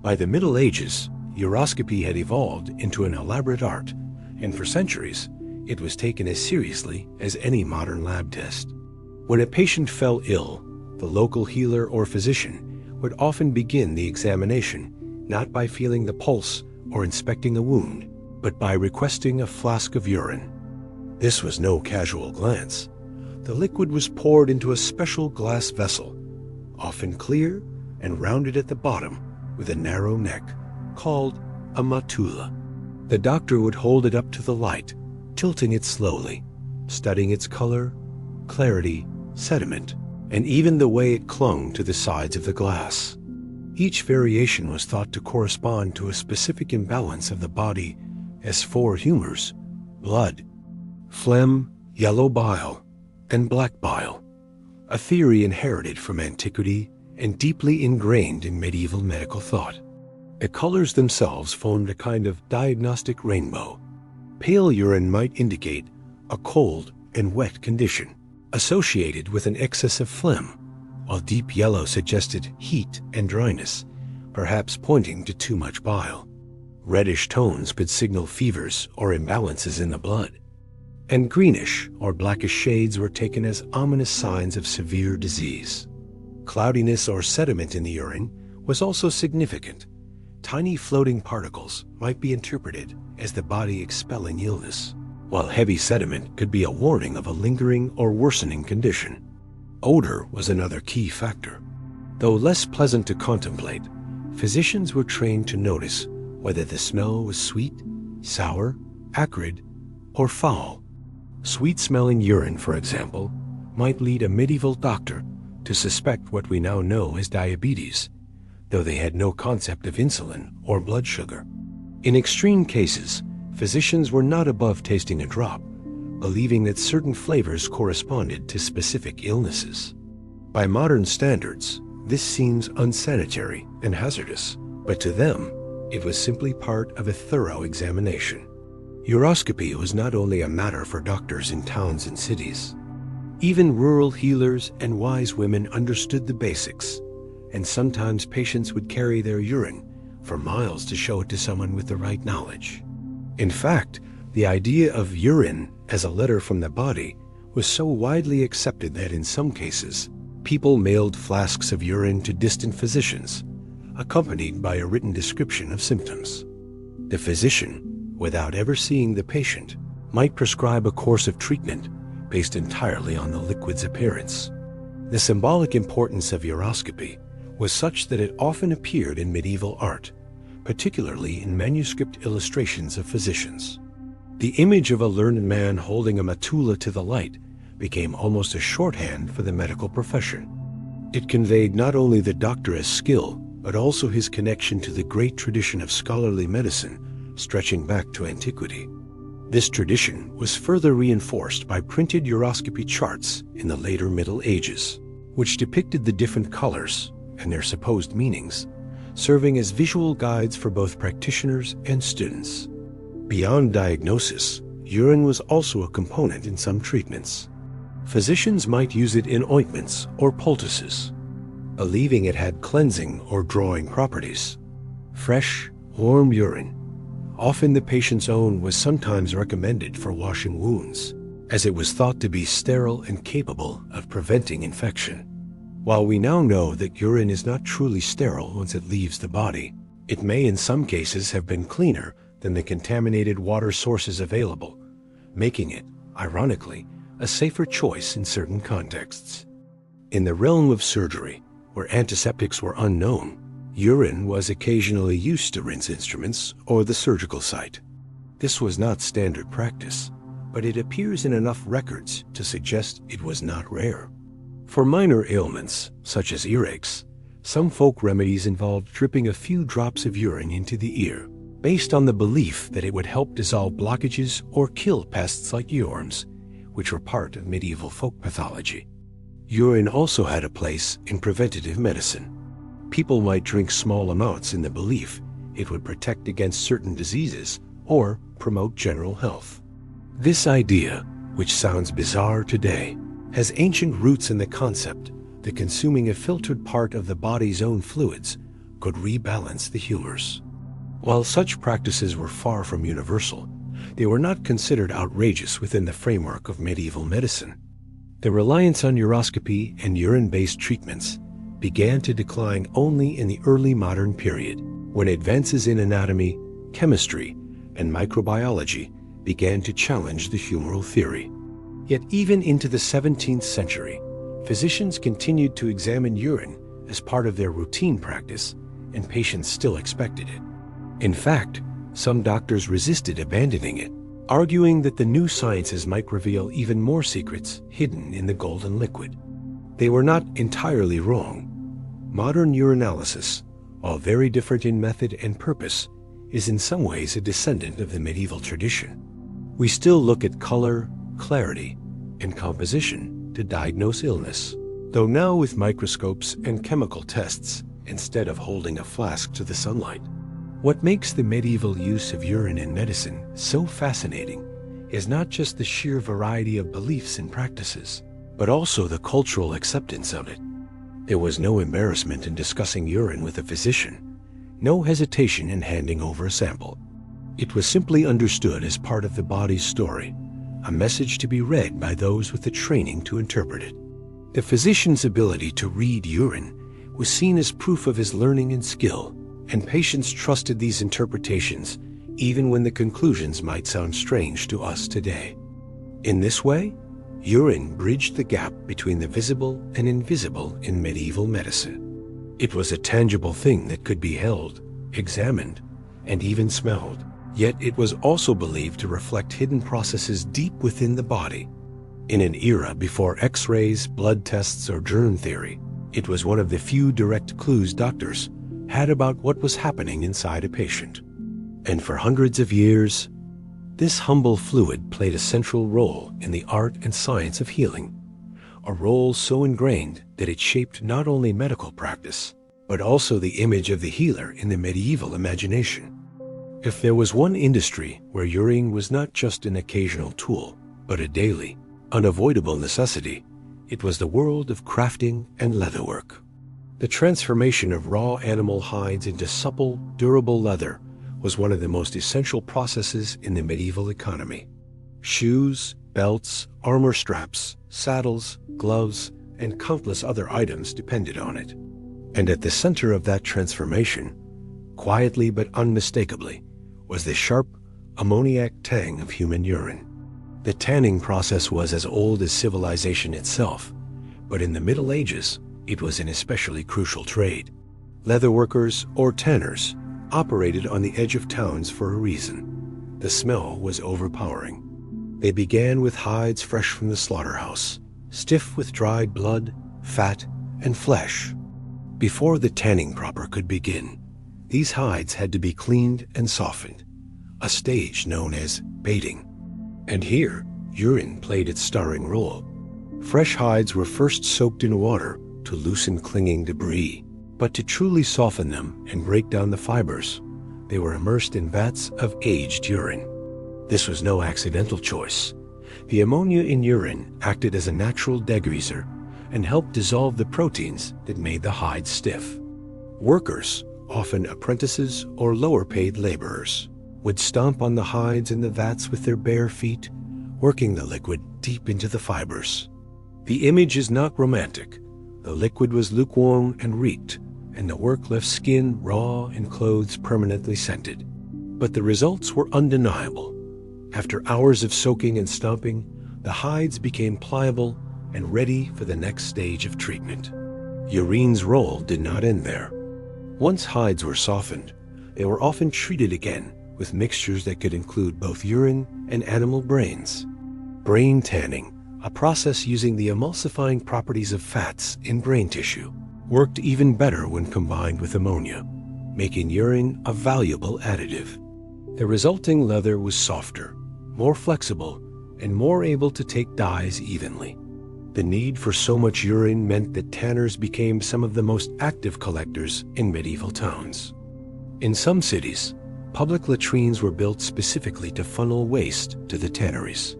By the Middle Ages, uroscopy had evolved into an elaborate art, and for centuries, it was taken as seriously as any modern lab test. When a patient fell ill, the local healer or physician would often begin the examination not by feeling the pulse or inspecting a wound, but by requesting a flask of urine. This was no casual glance. The liquid was poured into a special glass vessel, often clear and rounded at the bottom with a narrow neck, called a matula. The doctor would hold it up to the light, tilting it slowly, studying its color, clarity, sediment, and even the way it clung to the sides of the glass. Each variation was thought to correspond to a specific imbalance of the body as four humors: blood, phlegm, yellow bile, and black bile, a theory inherited from antiquity and deeply ingrained in medieval medical thought. The colors themselves formed a kind of diagnostic rainbow. Pale urine might indicate a cold and wet condition, associated with an excess of phlegm, while deep yellow suggested heat and dryness, perhaps pointing to too much bile. Reddish tones could signal fevers or imbalances in the blood, and greenish or blackish shades were taken as ominous signs of severe disease. Cloudiness or sediment in the urine was also significant. Tiny floating particles might be interpreted as the body expelling illness, while heavy sediment could be a warning of a lingering or worsening condition. Odor was another key factor. Though less pleasant to contemplate, physicians were trained to notice whether the smell was sweet, sour, acrid, or foul. Sweet-smelling urine, for example, might lead a medieval doctor to suspect what we now know as diabetes, though they had no concept of insulin or blood sugar. In extreme cases, physicians were not above tasting a drop, believing that certain flavors corresponded to specific illnesses. By modern standards, this seems unsanitary and hazardous, but to them, it was simply part of a thorough examination. Uroscopy was not only a matter for doctors in towns and cities. Even rural healers and wise women understood the basics, and sometimes patients would carry their urine for miles to show it to someone with the right knowledge. In fact, the idea of urine as a letter from the body was so widely accepted that in some cases, people mailed flasks of urine to distant physicians, accompanied by a written description of symptoms. The physician, without ever seeing the patient, might prescribe a course of treatment based entirely on the liquid's appearance. The symbolic importance of uroscopy was such that it often appeared in medieval art, particularly in manuscript illustrations of physicians. The image of a learned man holding a matula to the light became almost a shorthand for the medical profession. It conveyed not only the doctor's skill, but also his connection to the great tradition of scholarly medicine stretching back to antiquity. This tradition was further reinforced by printed uroscopy charts in the later Middle Ages, which depicted the different colors and their supposed meanings, serving as visual guides for both practitioners and students. Beyond diagnosis, urine was also a component in some treatments. Physicians might use it in ointments or poultices, believing it had cleansing or drawing properties. Fresh, warm urine, often the patient's own, was sometimes recommended for washing wounds, as it was thought to be sterile and capable of preventing infection. While we now know that urine is not truly sterile once it leaves the body, it may in some cases have been cleaner than the contaminated water sources available, making it, ironically, a safer choice in certain contexts. In the realm of surgery, where antiseptics were unknown, urine was occasionally used to rinse instruments or the surgical site. This was not standard practice, but it appears in enough records to suggest it was not rare. For minor ailments, such as earaches, some folk remedies involved dripping a few drops of urine into the ear, based on the belief that it would help dissolve blockages or kill pests like earworms, which were part of medieval folk pathology. Urine also had a place in preventative medicine. People might drink small amounts in the belief it would protect against certain diseases or promote general health. This idea, which sounds bizarre today, has ancient roots in the concept that consuming a filtered part of the body's own fluids could rebalance the humors. While such practices were far from universal, They were not considered outrageous within the framework of medieval medicine. The reliance on uroscopy and urine-based treatments began to decline only in the early modern period, when advances in anatomy, chemistry, and microbiology began to challenge the humoral theory. Yet even into the 17th century, physicians continued to examine urine as part of their routine practice, and patients still expected it. In fact, some doctors resisted abandoning it, arguing that the new sciences might reveal even more secrets hidden in the golden liquid. They were not entirely wrong. Modern urinalysis, while very different in method and purpose, is in some ways a descendant of the medieval tradition. We still look at color, clarity, and composition to diagnose illness, though now with microscopes and chemical tests instead of holding a flask to the sunlight. What makes the medieval use of urine in medicine so fascinating is not just the sheer variety of beliefs and practices, but also the cultural acceptance of it. There was no embarrassment in discussing urine with a physician, no hesitation in handing over a sample. It was simply understood as part of the body's story, a message to be read by those with the training to interpret it. The physician's ability to read urine was seen as proof of his learning and skill, and patients trusted these interpretations even when the conclusions might sound strange to us today. In this way, urine bridged the gap between the visible and invisible in medieval medicine. It was a tangible thing that could be held, examined, and even smelled. Yet it was also believed to reflect hidden processes deep within the body. In an era before X-rays, blood tests, or germ theory, it was one of the few direct clues doctors had about what was happening inside a patient. And for hundreds of years, this humble fluid played a central role in the art and science of healing, a role so ingrained that it shaped not only medical practice, but also the image of the healer in the medieval imagination. If there was one industry where urine was not just an occasional tool, but a daily, unavoidable necessity, it was the world of crafting and leatherwork. The transformation of raw animal hides into supple, durable leather was one of the most essential processes in the medieval economy. Shoes, belts, armor straps, saddles, gloves, and countless other items depended on it. And at the center of that transformation, quietly but unmistakably, was the sharp, ammoniac tang of human urine. The tanning process was as old as civilization itself, but in the Middle Ages, it was an especially crucial trade. Leatherworkers, or tanners, operated on the edge of towns for a reason. The smell was overpowering. They began with hides fresh from the slaughterhouse, stiff with dried blood, fat, and flesh. Before the tanning proper could begin, these hides had to be cleaned and softened, a stage known as baiting. And here, urine played its starring role. Fresh hides were first soaked in water to loosen clinging debris, but to truly soften them and break down the fibers, they were immersed in vats of aged urine. This was no accidental choice. The ammonia in urine acted as a natural degreaser and helped dissolve the proteins that made the hide stiff. Workers, often apprentices or lower-paid laborers, would stomp on the hides in the vats with their bare feet, working the liquid deep into the fibers. The image is not romantic. The liquid was lukewarm and reeked, and the work left skin raw and clothes permanently scented. But the results were undeniable. After hours of soaking and stomping, the hides became pliable and ready for the next stage of treatment. Urine's role did not end there. Once hides were softened, they were often treated again with mixtures that could include both urine and animal brains. Brain tanning, a process using the emulsifying properties of fats in brain tissue, worked even better when combined with ammonia, making urine a valuable additive. The resulting leather was softer, more flexible, and more able to take dyes evenly. The need for so much urine meant that tanners became some of the most active collectors in medieval towns. In some cities, public latrines were built specifically to funnel waste to the tanneries.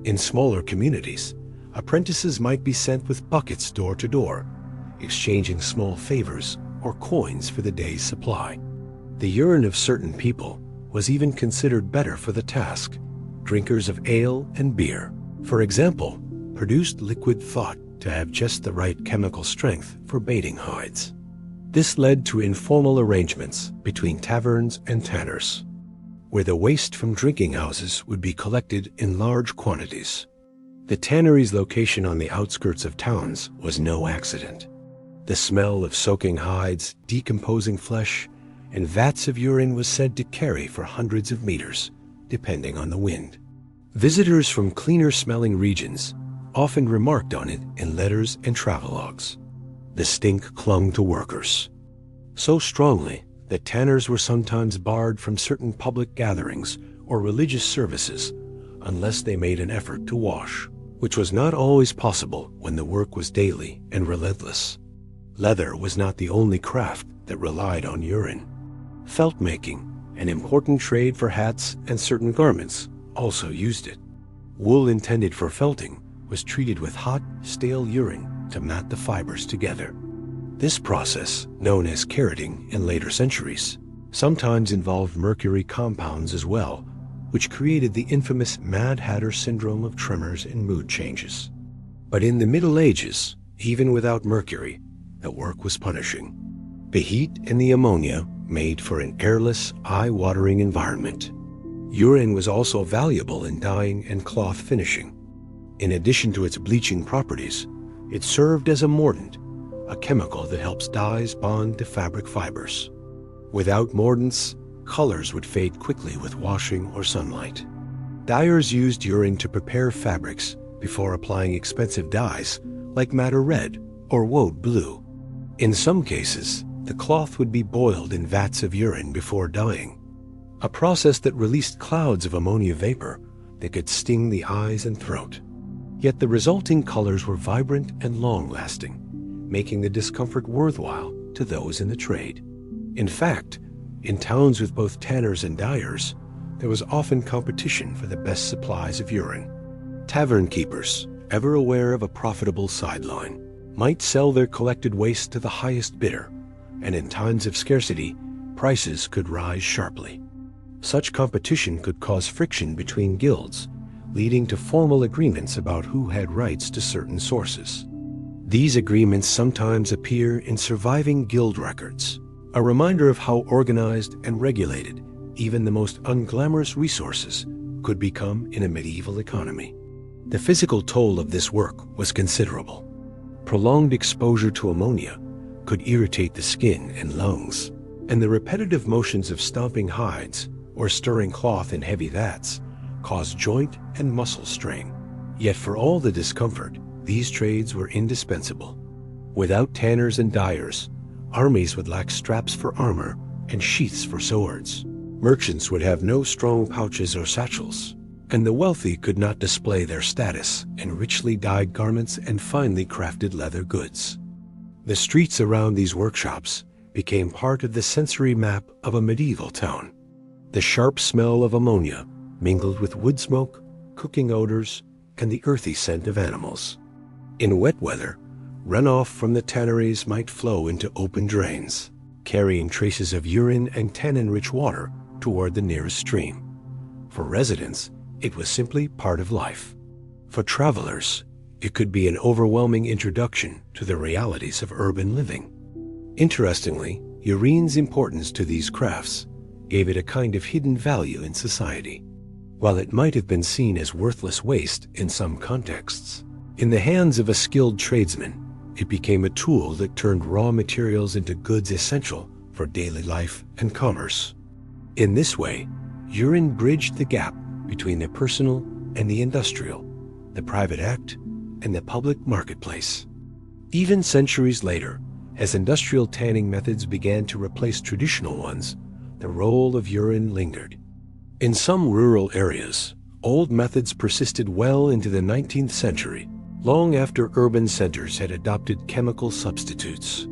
In smaller communities, apprentices might be sent with buckets door to door, exchanging small favors or coins for the day's supply. The urine of certain people was even considered better for the task. Drinkers of ale and beer, for example, produced liquid thought to have just the right chemical strength for baiting hides. This led to informal arrangements between taverns and tanners, where the waste from drinking houses would be collected in large quantities. The tannery's location on the outskirts of towns was no accident. The smell of soaking hides, decomposing flesh, and vats of urine was said to carry for hundreds of meters, depending on the wind. Visitors from cleaner-smelling regions often remarked on it in letters and travelogues. The stink clung to workers so strongly that tanners were sometimes barred from certain public gatherings or religious services unless they made an effort to wash, which was not always possible when the work was daily and relentless. Leather was not the only craft that relied on urine. Felt making, an important trade for hats and certain garments, also used it. Wool intended for felting was treated with hot, stale urine to mat the fibers together. This process, known as kerating in later centuries, sometimes involved mercury compounds as well, which created the infamous Mad Hatter syndrome of tremors and mood changes. But in the Middle Ages, even without mercury, the work was punishing. The heat and the ammonia made for an airless, eye-watering environment. Urine was also valuable in dyeing and cloth finishing. In addition to its bleaching properties, it served as a mordant, a chemical that helps dyes bond to fabric fibers. Without mordants, colors would fade quickly with washing or sunlight. Dyers used urine to prepare fabrics before applying expensive dyes like madder red or woad blue. In some cases, the cloth would be boiled in vats of urine before dyeing, a process that released clouds of ammonia vapor that could sting the eyes and throat. Yet the resulting colors were vibrant and long-lasting, making the discomfort worthwhile to those in the trade. In fact, in towns with both tanners and dyers, there was often competition for the best supplies of urine. Tavern keepers, ever aware of a profitable sideline, might sell their collected waste to the highest bidder, and in times of scarcity, prices could rise sharply. Such competition could cause friction between guilds, leading to formal agreements about who had rights to certain sources. These agreements sometimes appear in surviving guild records, a reminder of how organized and regulated even the most unglamorous resources could become in a medieval economy. The physical toll of this work was considerable. Prolonged exposure to ammonia could irritate the skin and lungs, and the repetitive motions of stomping hides or stirring cloth in heavy vats caused joint and muscle strain. Yet for all the discomfort, these trades were indispensable. Without tanners and dyers, armies would lack straps for armor and sheaths for swords. Merchants would have no strong pouches or satchels, and the wealthy could not display their status in richly dyed garments and finely crafted leather goods. The streets around these workshops became part of the sensory map of a medieval town. The sharp smell of ammonia mingled with wood smoke, cooking odors, and the earthy scent of animals. In wet weather, runoff from the tanneries might flow into open drains, carrying traces of urine and tannin-rich water toward the nearest stream. For residents, it was simply part of life. For travelers, it could be an overwhelming introduction to the realities of urban living. Interestingly, urine's importance to these crafts gave it a kind of hidden value in society. While it might have been seen as worthless waste in some contexts, in the hands of a skilled tradesman, it became a tool that turned raw materials into goods essential for daily life and commerce. In this way, urine bridged the gap between the personal and the industrial, the private act and the public marketplace. Even centuries later, as industrial tanning methods began to replace traditional ones, the role of urine lingered. In some rural areas, old methods persisted well into the 19th century, long after urban centers had adopted chemical substitutes.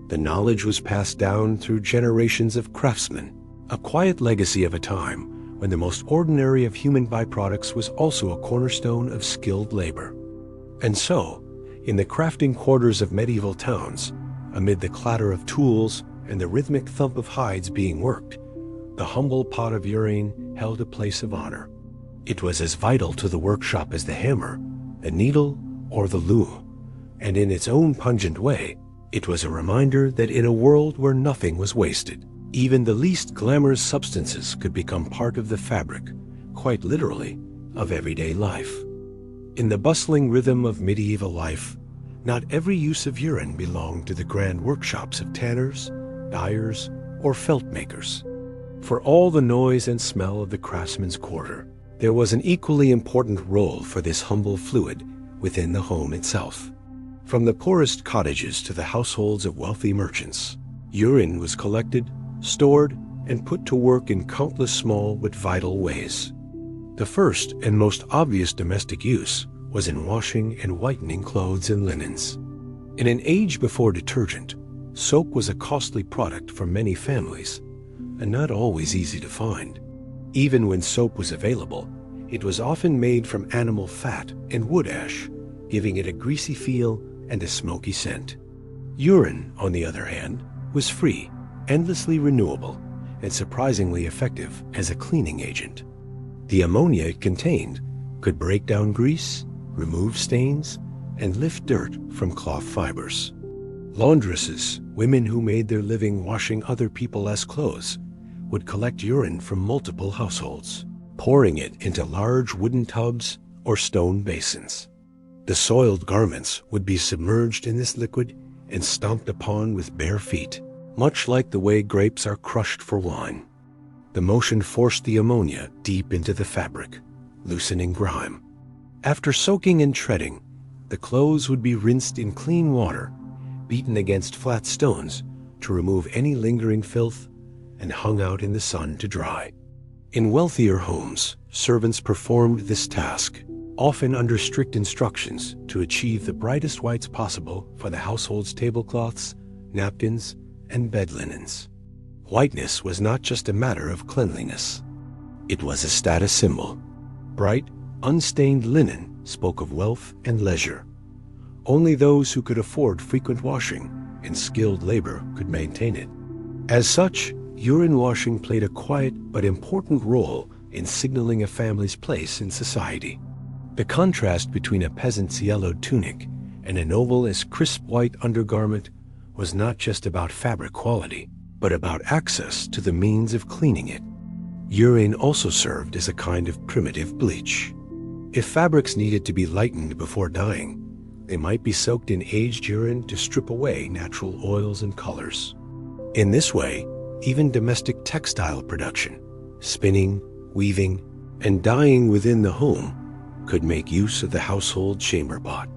The knowledge was passed down through generations of craftsmen, a quiet legacy of a time when the most ordinary of human byproducts was also a cornerstone of skilled labor. And so, in the crafting quarters of medieval towns, amid the clatter of tools and the rhythmic thump of hides being worked, The humble pot of urine held a place of honor. It was as vital to the workshop as the hammer, the needle, or the loom, and in its own pungent way, it was a reminder that in a world where nothing was wasted, even the least glamorous substances could become part of the fabric, quite literally, of everyday life. In the bustling rhythm of medieval life, not every use of urine belonged to the grand workshops of tanners, dyers, or felt makers. For all the noise and smell of the craftsman's quarter, there was an equally important role for this humble fluid within the home itself. From the poorest cottages to the households of wealthy merchants, urine was collected, stored, and put to work in countless small but vital ways. The first and most obvious domestic use was in washing and whitening clothes and linens. In an age before detergent, soap was a costly product for many families, and not always easy to find. Even when soap was available, it was often made from animal fat and wood ash, giving it a greasy feel and a smoky scent. Urine, on the other hand, was free, endlessly renewable, and surprisingly effective as a cleaning agent. The ammonia it contained could break down grease, remove stains, and lift dirt from cloth fibers. Laundresses, women who made their living washing other people's clothes, would collect urine from multiple households, pouring it into large wooden tubs or stone basins. The soiled garments would be submerged in this liquid and stomped upon with bare feet, much like the way grapes are crushed for wine. The motion forced the ammonia deep into the fabric, loosening grime. After soaking and treading, the clothes would be rinsed in clean water, beaten against flat stones to remove any lingering filth, and hung out in the sun to dry. In wealthier homes, servants performed this task, often under strict instructions to achieve the brightest whites possible for the household's tablecloths, napkins, and bed linens. Whiteness was not just a matter of cleanliness. It was a status symbol. Bright, unstained linen spoke of wealth and leisure. Only those who could afford frequent washing and skilled labor could maintain it. As such, urine washing played a quiet but important role in signaling a family's place in society. The contrast between a peasant's yellowed tunic and a noble's crisp white undergarment was not just about fabric quality, but about access to the means of cleaning it. Urine also served as a kind of primitive bleach. If fabrics needed to be lightened before dyeing, they might be soaked in aged urine to strip away natural oils and colors. In this way, even domestic textile production, spinning, weaving, and dyeing within the home could make use of the household chamber pot.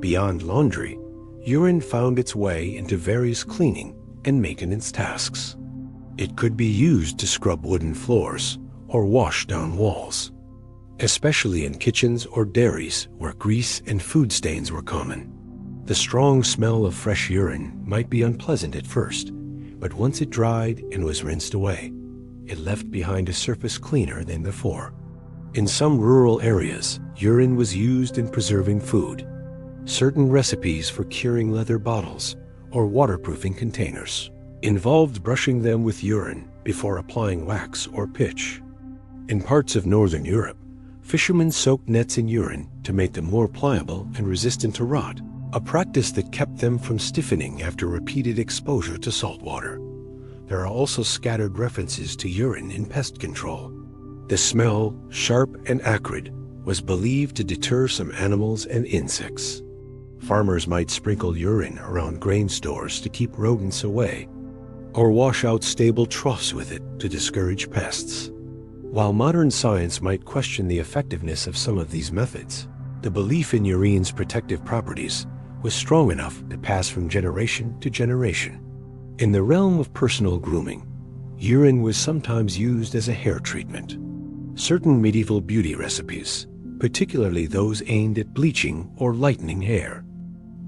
Beyond laundry, urine found its way into various cleaning and maintenance tasks. It could be used to scrub wooden floors or wash down walls, especially in kitchens or dairies where grease and food stains were common. The strong smell of fresh urine might be unpleasant at first, but once it dried and was rinsed away, it left behind a surface cleaner than before. In some rural areas, urine was used in preserving food. Certain recipes for curing leather bottles or waterproofing containers involved brushing them with urine before applying wax or pitch. In parts of northern Europe, fishermen soaked nets in urine to make them more pliable and resistant to rot, a practice that kept them from stiffening after repeated exposure to salt water. There are also scattered references to urine in pest control. The smell, sharp and acrid, was believed to deter some animals and insects. Farmers might sprinkle urine around grain stores to keep rodents away, or wash out stable troughs with it to discourage pests. While modern science might question the effectiveness of some of these methods, the belief in urine's protective properties was strong enough to pass from generation to generation. In the realm of personal grooming, urine was sometimes used as a hair treatment. Certain medieval beauty recipes, particularly those aimed at bleaching or lightening hair,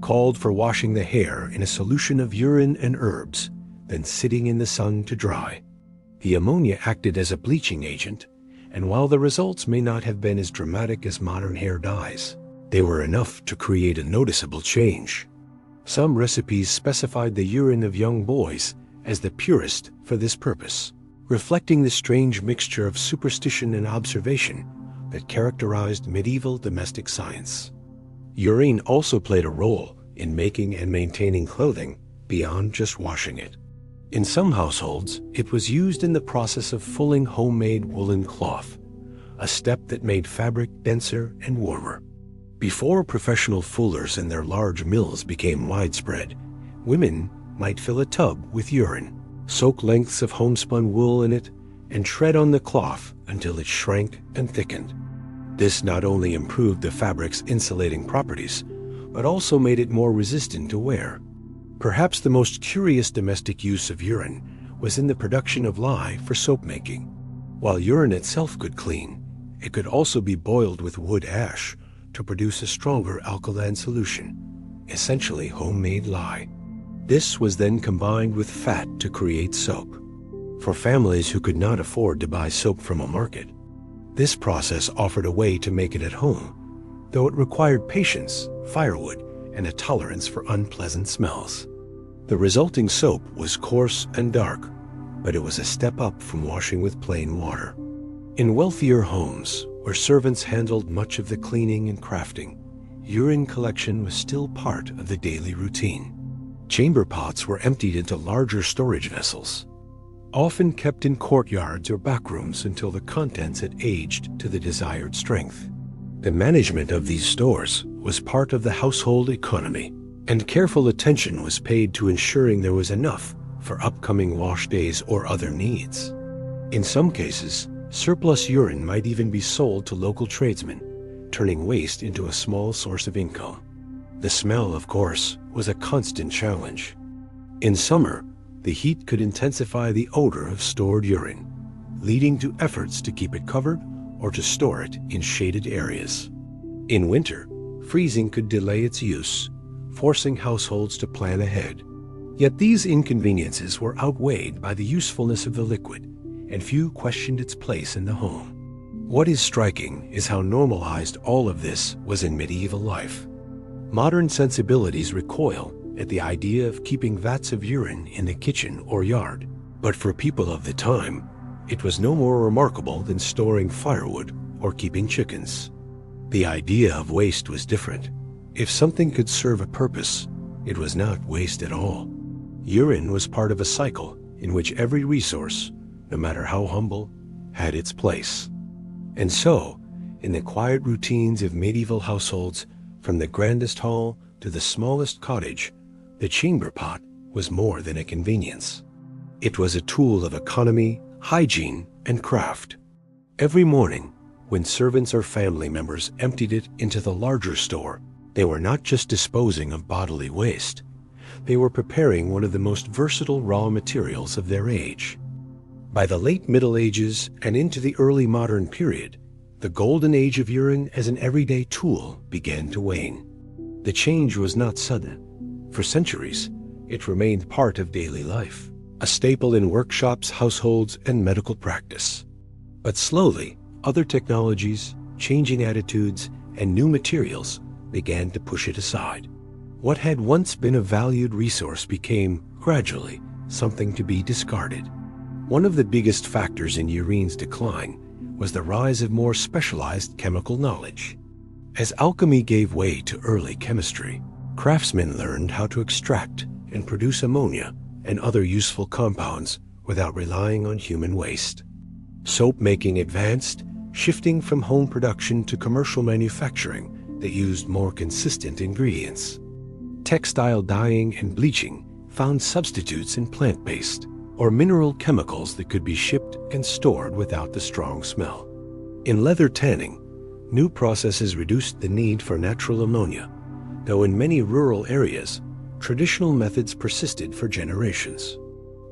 called for washing the hair in a solution of urine and herbs, then sitting in the sun to dry. The ammonia acted as a bleaching agent, and while the results may not have been as dramatic as modern hair dyes, they were enough to create a noticeable change. Some recipes specified the urine of young boys as the purest for this purpose. reflecting the strange mixture of superstition and observation that characterized medieval domestic science. Urine also played a role in making and maintaining clothing beyond just washing it. In some households, it was used in the process of fulling homemade woolen cloth, a step that made fabric denser and warmer. Before professional fullers and their large mills became widespread, women might fill a tub with urine, soak lengths of homespun wool in it, and tread on the cloth until it shrank and thickened. This not only improved the fabric's insulating properties, but also made it more resistant to wear. Perhaps the most curious domestic use of urine was in the production of lye for soap making. While urine itself could clean, it could also be boiled with wood ash to produce a stronger alkaline solution, essentially homemade lye. This was then combined with fat to create soap. For families who could not afford to buy soap from a market, this process offered a way to make it at home, though it required patience, firewood, and a tolerance for unpleasant smells. The resulting soap was coarse and dark, but it was a step up from washing with plain water. In wealthier homes, where servants handled much of the cleaning and crafting, urine collection was still part of the daily routine. Chamber pots were emptied into larger storage vessels, often kept in courtyards or back rooms until the contents had aged to the desired strength. The management of these stores was part of the household economy, and careful attention was paid to ensuring there was enough for upcoming wash days or other needs. In some cases, surplus urine might even be sold to local tradesmen, turning waste into a small source of income. The smell, of course, was a constant challenge. In summer, the heat could intensify the odor of stored urine, leading to efforts to keep it covered or to store it in shaded areas. In winter, freezing could delay its use, forcing households to plan ahead. Yet these inconveniences were outweighed by the usefulness of the liquid, and few questioned its place in the home. What is striking is how normalized all of this was in medieval life. Modern sensibilities recoil at the idea of keeping vats of urine in the kitchen or yard, but for people of the time, it was no more remarkable than storing firewood or keeping chickens. The idea of waste was different. If something could serve a purpose, it was not waste at all. Urine was part of a cycle in which every resource, no matter how humble, had its place. And so, in the quiet routines of medieval households, from the grandest hall to the smallest cottage, the chamber pot was more than a convenience. It was a tool of economy, hygiene, and craft. Every morning, when servants or family members emptied it into the larger store, they were not just disposing of bodily waste. They were preparing one of the most versatile raw materials of their age. By the late Middle Ages and into the early modern period, the golden age of urine as an everyday tool began to wane. The change was not sudden. For centuries, it remained part of daily life, a staple in workshops, households, and medical practice. But slowly, other technologies, changing attitudes, and new materials began to push it aside. What had once been a valued resource became, gradually, something to be discarded. One of the biggest factors in urine's decline was the rise of more specialized chemical knowledge. As alchemy gave way to early chemistry, craftsmen learned how to extract and produce ammonia and other useful compounds without relying on human waste. Soap making advanced, shifting from home production to commercial manufacturing that used more consistent ingredients. Textile dyeing and bleaching found substitutes in plant-based or mineral chemicals that could be shipped and stored without the strong smell. In leather tanning, new processes reduced the need for natural ammonia, though in many rural areas, traditional methods persisted for generations.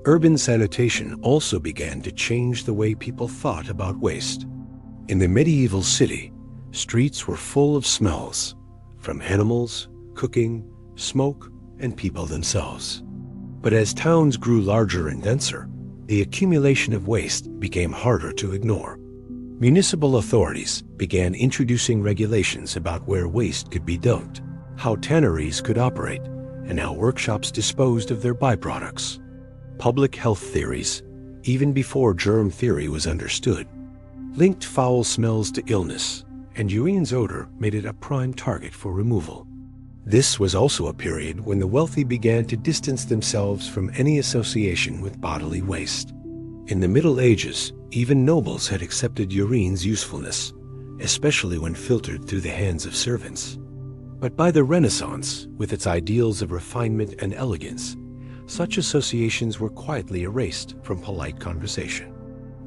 Urban sanitation also began to change the way people thought about waste. In the medieval city, streets were full of smells, from animals, cooking, smoke, and people themselves. But as towns grew larger and denser, the accumulation of waste became harder to ignore. Municipal authorities began introducing regulations about where waste could be dumped, how tanneries could operate, and how workshops disposed of their byproducts. Public health theories, even before germ theory was understood, linked foul smells to illness, and urine's odor made it a prime target for removal. This was also a period when the wealthy began to distance themselves from any association with bodily waste. In the Middle Ages, even nobles had accepted urine's usefulness, especially when filtered through the hands of servants. But by the Renaissance, with its ideals of refinement and elegance, such associations were quietly erased from polite conversation.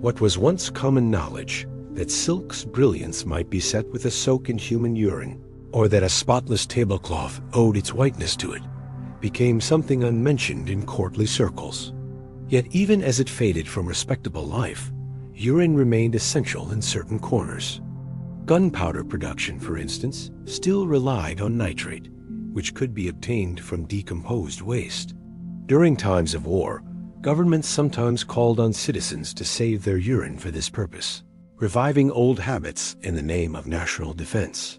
What was once common knowledge, that silk's brilliance might be set with a soak in human urine, or that a spotless tablecloth owed its whiteness to it, became something unmentioned in courtly circles. Yet even as it faded from respectable life, urine remained essential in certain corners. Gunpowder production, for instance, still relied on nitrate, which could be obtained from decomposed waste. During times of war, governments sometimes called on citizens to save their urine for this purpose, reviving old habits in the name of national defense.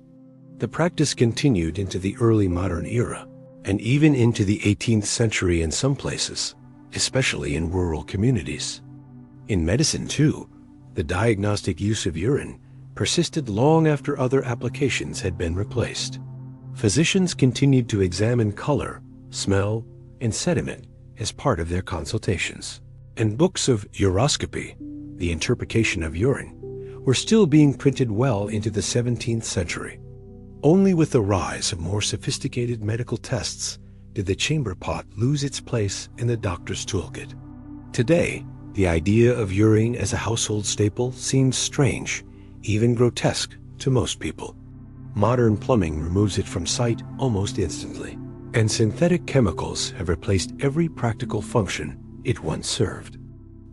The practice continued into the early modern era, and even into the 18th century in some places, especially in rural communities. In medicine, too, the diagnostic use of urine persisted long after other applications had been replaced. Physicians continued to examine color, smell, and sediment as part of their consultations. And books of uroscopy, the interpretation of urine, were still being printed well into the 17th century. Only with the rise of more sophisticated medical tests did the chamber pot lose its place in the doctor's toolkit. Today, the idea of urine as a household staple seems strange, even grotesque, to most people. Modern plumbing removes it from sight almost instantly, and synthetic chemicals have replaced every practical function it once served.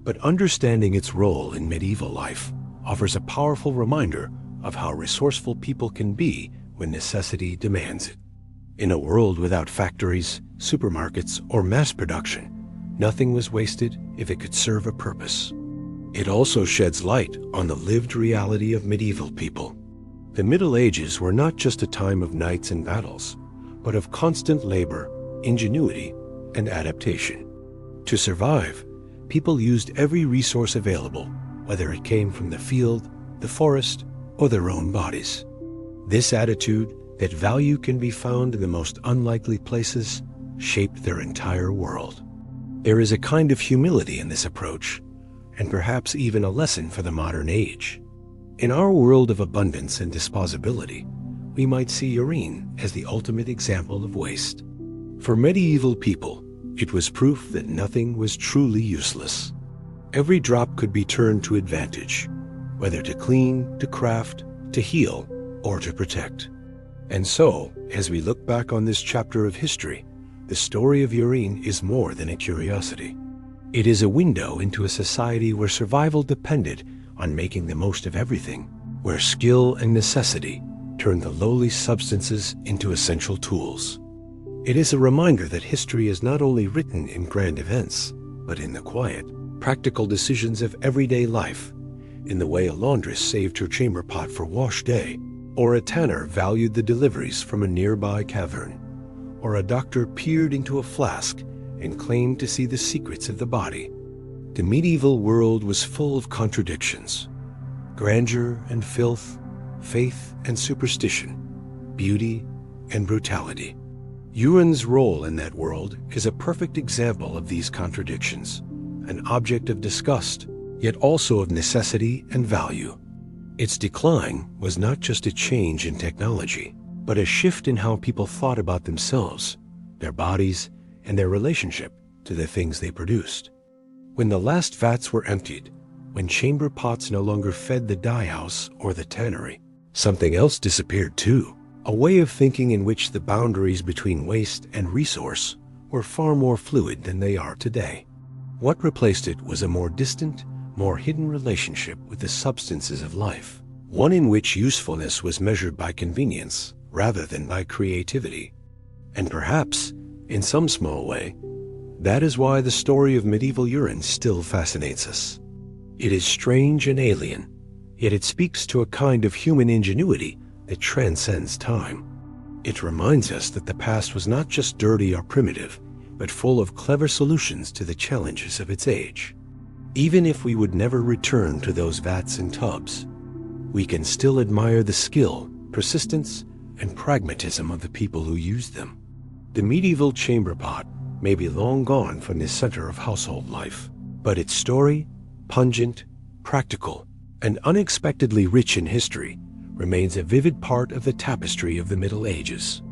But understanding its role in medieval life offers a powerful reminder of how resourceful people can be when necessity demands it. In a world without factories, supermarkets, or mass production, nothing was wasted if it could serve a purpose. It also sheds light on the lived reality of medieval people. The Middle Ages were not just a time of knights and battles, but of constant labor, ingenuity, and adaptation. To survive, people used every resource available, whether it came from the field, the forest, or their own bodies. This attitude, that value can be found in the most unlikely places, shaped their entire world. There is a kind of humility in this approach, and perhaps even a lesson for the modern age. In our world of abundance and disposability, we might see urine as the ultimate example of waste. For medieval people, it was proof that nothing was truly useless. Every drop could be turned to advantage, whether to clean, to craft, to heal, or to protect. And so, as we look back on this chapter of history, the story of urine is more than a curiosity. It is a window into a society where survival depended on making the most of everything, where skill and necessity turned the lowly substances into essential tools. It is a reminder that history is not only written in grand events, but in the quiet, practical decisions of everyday life, in the way a laundress saved her chamber pot for wash day, or a tanner valued the deliveries from a nearby cavern, or a doctor peered into a flask and claimed to see the secrets of the body. The medieval world was full of contradictions: grandeur and filth, faith and superstition, beauty and brutality. Urine's role in that world is a perfect example of these contradictions, an object of disgust, yet also of necessity and value. Its decline was not just a change in technology, but a shift in how people thought about themselves, their bodies, and their relationship to the things they produced. When the last vats were emptied, when chamber pots no longer fed the dye house or the tannery, something else disappeared too, a way of thinking in which the boundaries between waste and resource were far more fluid than they are today. What replaced it was a more distant, more hidden relationship with the substances of life, one in which usefulness was measured by convenience rather than by creativity. And perhaps, in some small way, that is why the story of medieval urine still fascinates us. It is strange and alien, yet it speaks to a kind of human ingenuity that transcends time. It reminds us that the past was not just dirty or primitive, but full of clever solutions to the challenges of its age. Even if we would never return to those vats and tubs, we can still admire the skill, persistence, and pragmatism of the people who used them. The medieval chamber pot may be long gone from the center of household life, but its story, pungent, practical, and unexpectedly rich in history, remains a vivid part of the tapestry of the Middle Ages.